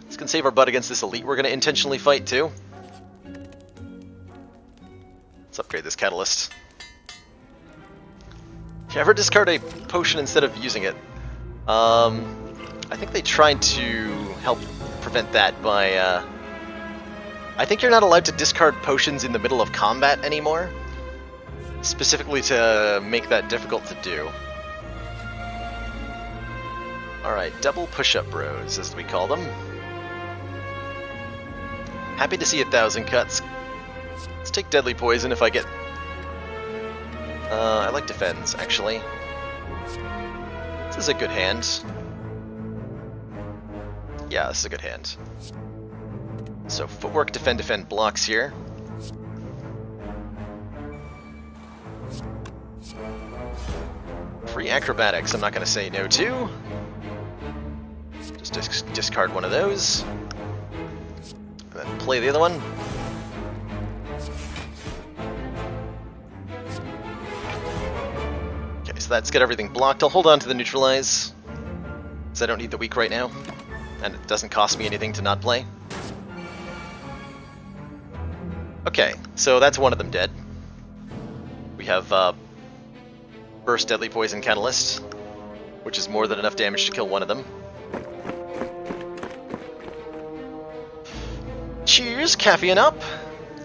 This can save our butt against this elite we're going to intentionally fight too. Let's upgrade this catalyst. If you ever discard a potion instead of using it, I think they tried to help prevent that by, I think you're not allowed to discard potions in the middle of combat anymore, specifically to make that difficult to do. Alright, double push-up bros, as we call them. Happy to see 1,000 cuts. Let's take Deadly Poison if I get... I like Defends, actually. This is a good hand. Yeah, this is a good hand. So, Footwork, Defend, Defend blocks here. Free Acrobatics, I'm not going to say no to. Just discard one of those. And then play the other one. Okay, so let's get everything blocked. I'll hold on to the Neutralize, because I don't need the weak right now. And it doesn't cost me anything to not play. Okay, so that's one of them dead. We have Burst, Deadly Poison, Catalyst, which is more than enough damage to kill one of them. Cheers, caffeine up.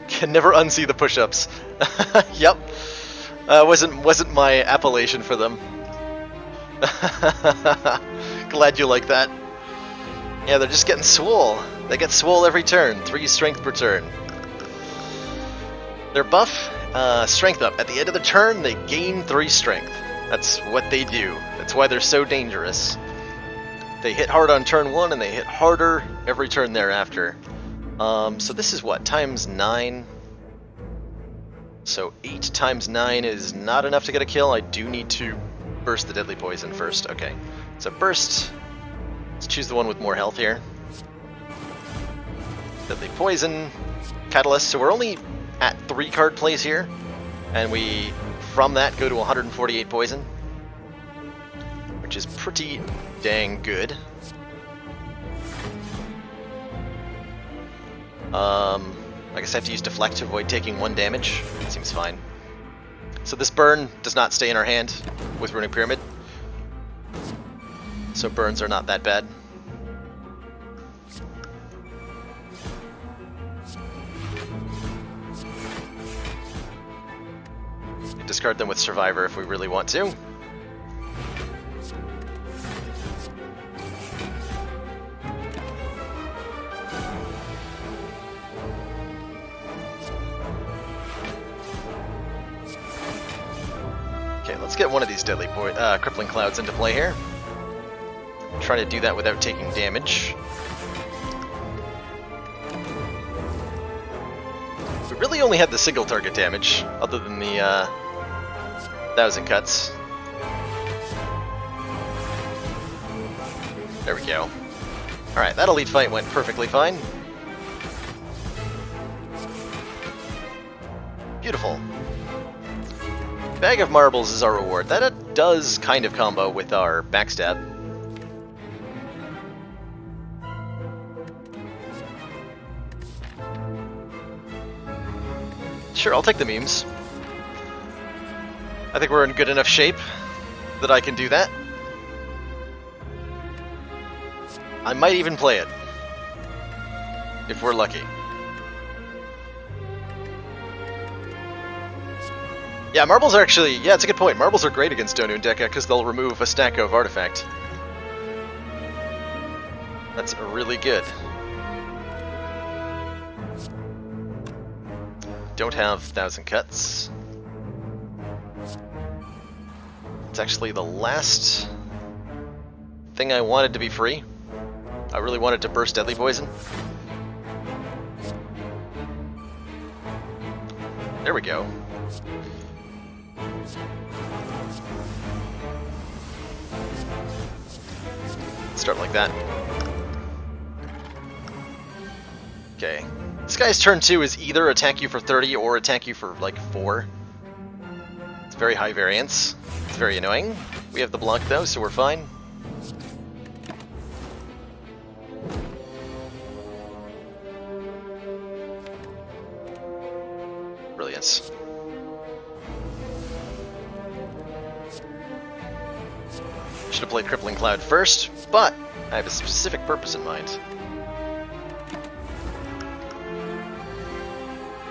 Can never unsee the push-ups. Yep, wasn't my appellation for them. Glad you like that. Yeah, they're just getting swole. They get swole every turn. 3 strength per turn. Their buff, strength up. At the end of the turn, they gain 3 strength. That's what they do. That's why they're so dangerous. They hit hard on turn 1, and they hit harder every turn thereafter. So this is what, times 9? So 8 times 9 is not enough to get a kill. I do need to burst the Deadly Poison first. Okay, so burst. Let's choose the one with more health here. Deadly Poison, Catalyst. So we're only at 3 card plays here, and we, from that, go to 148 poison, which is pretty dang good. I guess I have to use Deflect to avoid taking 1 damage. Seems fine. So this burn does not stay in our hand with Runic Pyramid, so burns are not that bad. Discard them with Survivor if we really want to. Okay, let's get one of these Deadly Crippling Clouds into play here. Try to do that without taking damage. We really only had the single target damage, other than the 1,000 cuts. There we go. Alright, that elite fight went perfectly fine. Beautiful. Bag of Marbles is our reward. That does kind of combo with our backstab. Sure, I'll take the memes. I think we're in good enough shape that I can do that. I might even play it, if we're lucky. Yeah, marbles are actually, yeah, it's a good point. Marbles are great against Donu and Deka because they'll remove a stack of artifact. That's really good. Don't have 1,000 cuts. It's actually the last thing I wanted to be free. I really wanted to burst Deadly Poison. There we go. Start like that. Okay. This guy's turn 2 is either attack you for 30 or attack you for like 4. It's very high variance. It's very annoying. We have the block though, so we're fine. Brilliance. Should have played Crippling Cloud first, but I have a specific purpose in mind.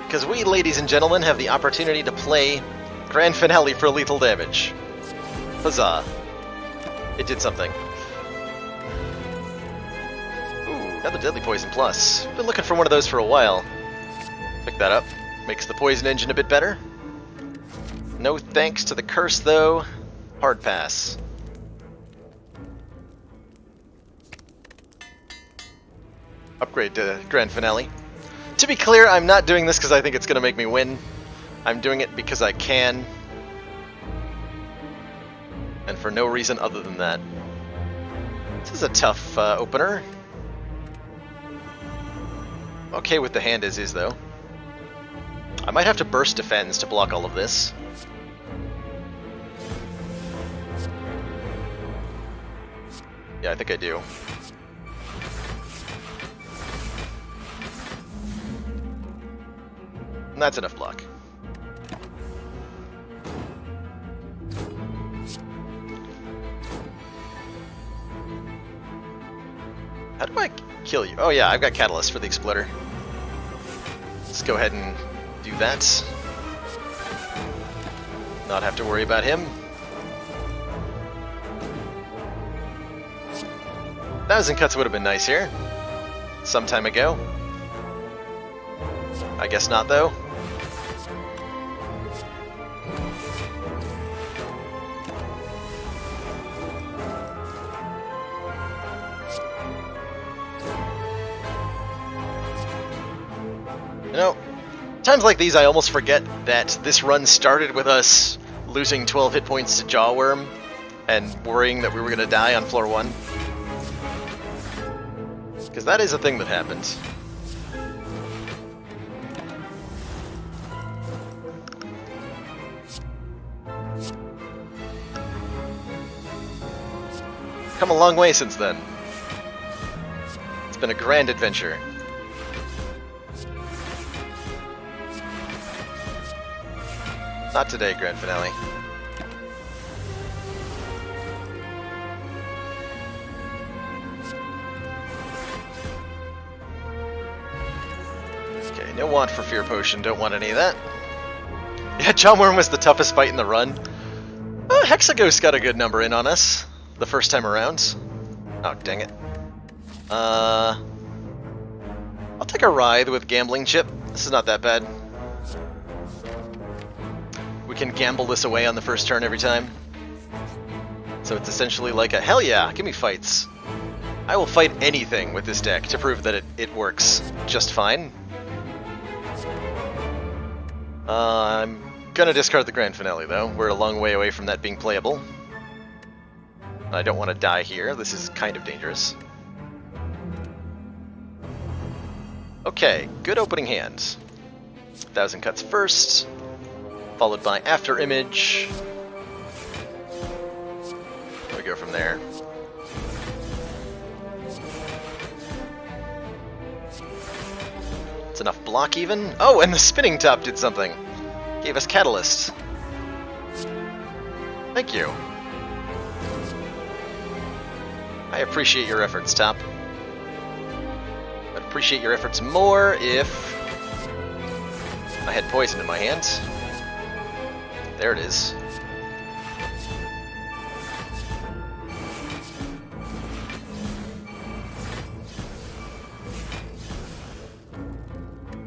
Because we, ladies and gentlemen, have the opportunity to play Grand Finale for lethal damage. Huzzah. It did something. Ooh, another Deadly Poison Plus. Been looking for one of those for a while. Pick that up. Makes the poison engine a bit better. No thanks to the curse, though. Hard pass. Upgrade to Grand Finale. To be clear, I'm not doing this because I think it's going to make me win. I'm doing it because I can. And for no reason other than that. This is a tough opener. Okay with the hand as is, though. I might have to burst defense to block all of this. Yeah, I think I do. And that's enough block. How do I kill you? Oh yeah, I've got Catalyst for the Exploder. Let's go ahead and do that. Not have to worry about him. 1,000 cuts would have been nice here. Some time ago. I guess not, though. You know, times like these I almost forget that this run started with us losing 12 hit points to Jawworm and worrying that we were going to die on floor 1. Because that is a thing that happened. Come a long way since then. It's been a grand adventure. Not today, Grand Finale. Okay, no want for Fear Potion, don't want any of that. Yeah, Jawworm was the toughest fight in the run. Hexaghost got a good number in on us the first time around. Oh, dang it. I'll take a ride with Gambling Chip. This is not that bad. We can gamble this away on the first turn every time. So it's essentially like a, hell yeah, give me fights. I will fight anything with this deck to prove that it works just fine. I'm gonna discard the Grand Finale though. We're a long way away from that being playable. I don't want to die here. This is kind of dangerous. Okay, good opening hand. 1,000 cuts first, followed by After Image. We go from there. It's enough block even. Oh, and the Spinning Top did something. Gave us Catalyst. Thank you. I appreciate your efforts, Top. I'd appreciate your efforts more if I had poison in my hands. There it is.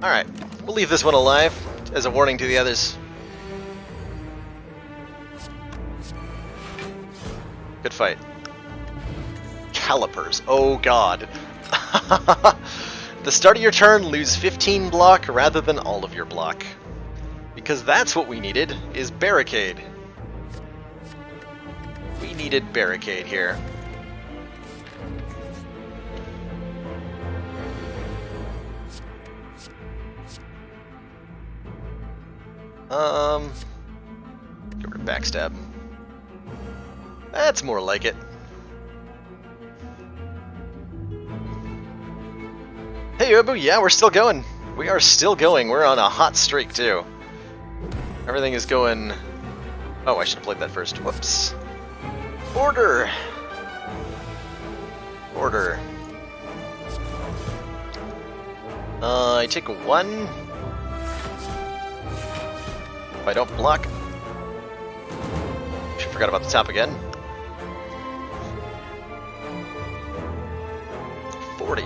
Alright, we'll leave this one alive as a warning to the others. Good fight. calipers. Oh god. The start of your turn, lose 15 block rather than all of your block. Because that's what we needed, is barricade. We needed barricade here. Get rid of backstab. That's more like it. Hey Yobu, yeah, we're still going. We are still going. We're on a hot streak too. Everything is going... Oh, I should have played that first. Whoops. Order! Order. I take 1. If I don't block... Should forgot about the top again. 40.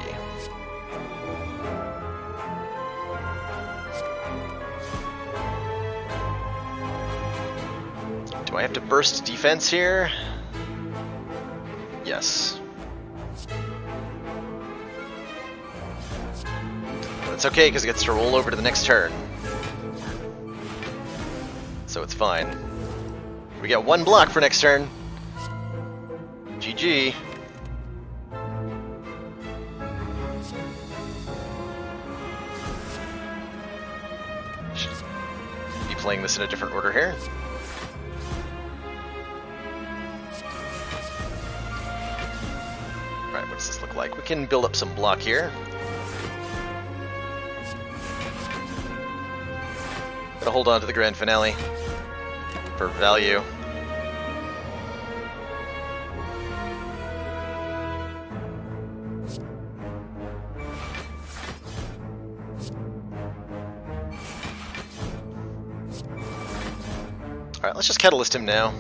Do I have to burst defense here? Yes. That's okay, because it gets to roll over to the next turn. So it's fine. We get 1 block for next turn. GG. Should be playing this in a different order here. Alright, what does this look like? We can build up some block here. Gotta hold on to the grand finale for value. Alright, let's just catalyst him now.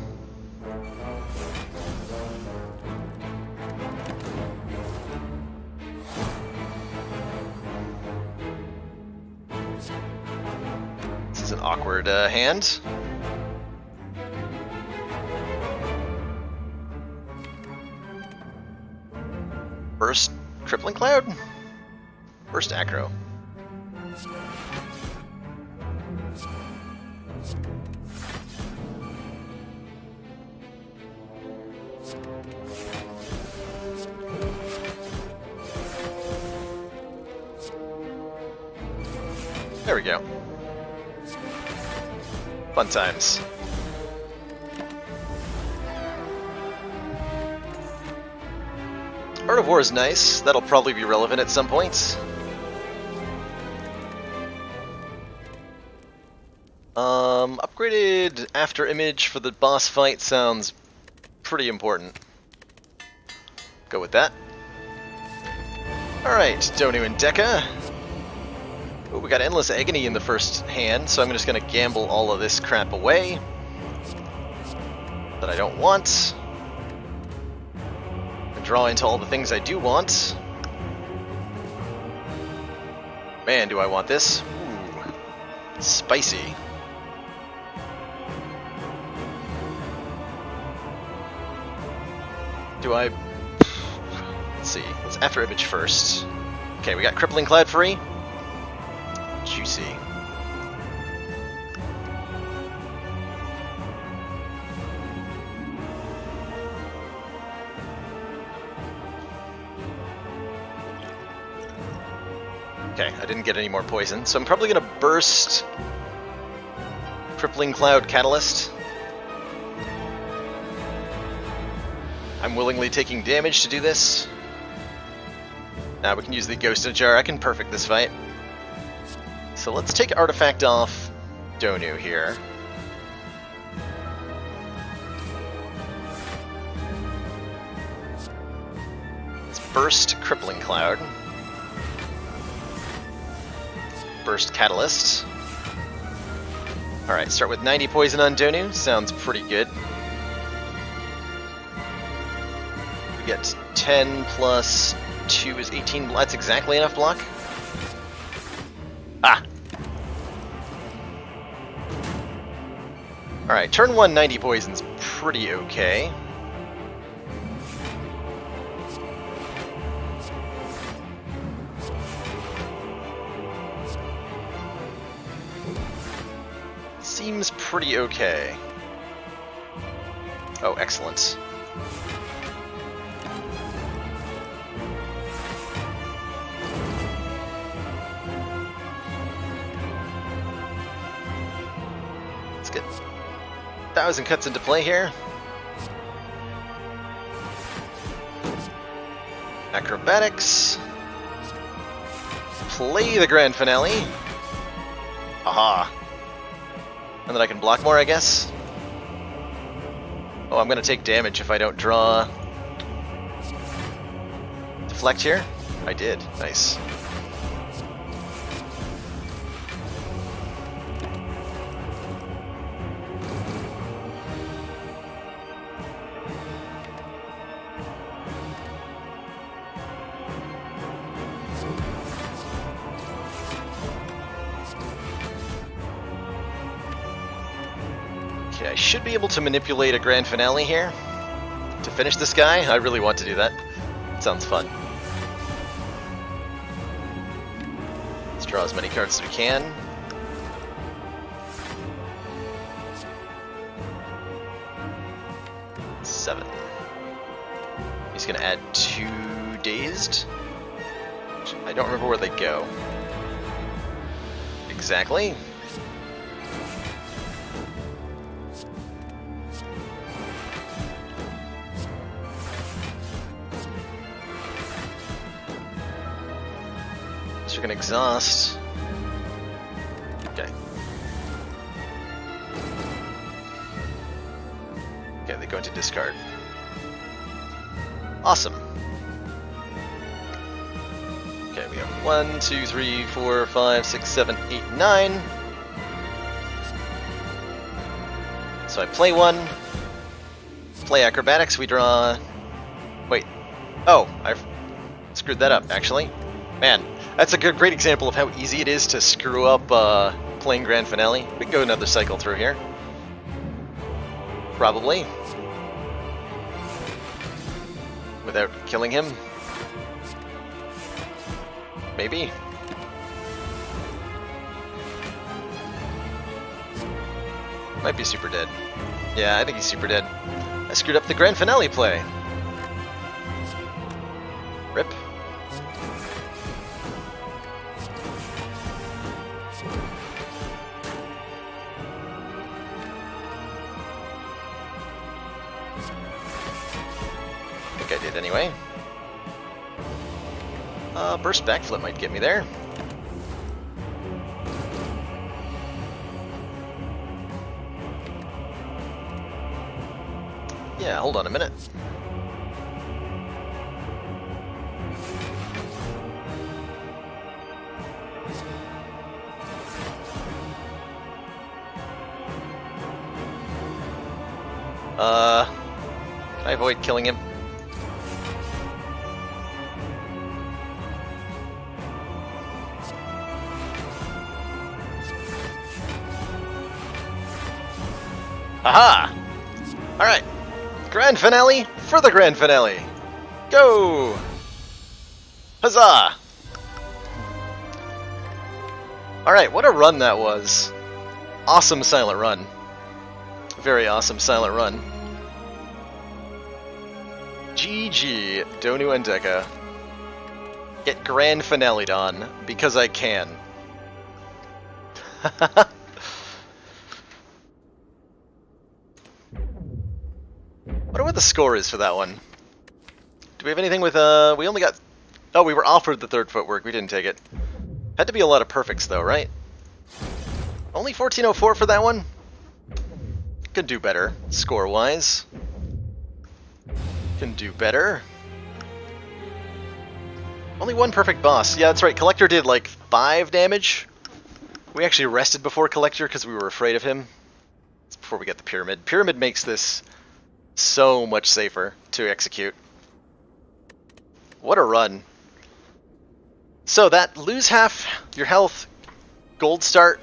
This is an awkward hand. Burst Crippling Cloud? Burst Acro. There we go. Fun times. Art of War is nice. That'll probably be relevant at some points. Upgraded after image for the boss fight sounds pretty important. Go with that. Alright, Donu and Deka. Oh, we got Endless Agony in the first hand, so I'm just going to gamble all of this crap away that I don't want. And draw into all the things I do want. Man, do I want this. Ooh, spicy. Do I... Let's see. Let's after image first. Okay, we got Crippling Cloud free. Juicy. Okay, I didn't get any more poison, so I'm probably gonna burst Crippling Cloud Catalyst. I'm willingly taking damage to do this. Now we can use the Ghost in a Jar. I can perfect this fight. So let's take Artifact off Donu here. Let's burst Crippling Cloud. Burst Catalyst. Alright, start with 90 poison on Donu. Sounds pretty good. We get 10 plus 2 is 18. That's exactly enough block. Ah! Alright, turn 1 90 poison's pretty okay. Seems pretty okay. Oh, excellent. Let's get 1,000 cuts into play here. Acrobatics. Play the grand finale. Aha. And then I can block more, I guess. Oh, I'm gonna take damage if I don't draw. Deflect here? I did. Nice. Okay, I should be able to manipulate a grand finale here to finish this guy. I really want to do that. Sounds fun. Let's draw as many cards as we can. Seven. He's gonna add 2 dazed. I don't remember where they go. Exactly. You're gonna exhaust. Okay. Okay, they go into discard. Awesome. Okay, we have 1, 2, 3, 4, 5, 6, 7, 8, 9. So I play one. Play acrobatics. We draw. Wait. Oh, I've screwed that up. Actually, man. That's a great example of how easy it is to screw up playing Grand Finale. We can go another cycle through here. Probably. Without killing him. Maybe. Might be super dead. Yeah, I think he's super dead. I screwed up the Grand Finale play. Rip. I think I did anyway. Burst backflip might get me there. Yeah, hold on a minute. Can I avoid killing him? Aha! Alright. Grand finale for the grand finale. Go! Huzzah! Alright, what a run that was. Awesome silent run. Very awesome silent run. GG, Donu and Deka. Get grand finale'd on, because I can. Wonder what the score is for that one. Do we have anything with, we only got... Oh, we were offered the third footwork, we didn't take it. Had to be a lot of perfects though, right? Only 1404 for that one? Could do better, score-wise. Can do better. Only one perfect boss. Yeah, that's right, Collector did like 5 damage. We actually rested before Collector because we were afraid of him. It's before we get the Pyramid. Pyramid makes this so much safer to execute. What a run. So that lose half your health, gold start,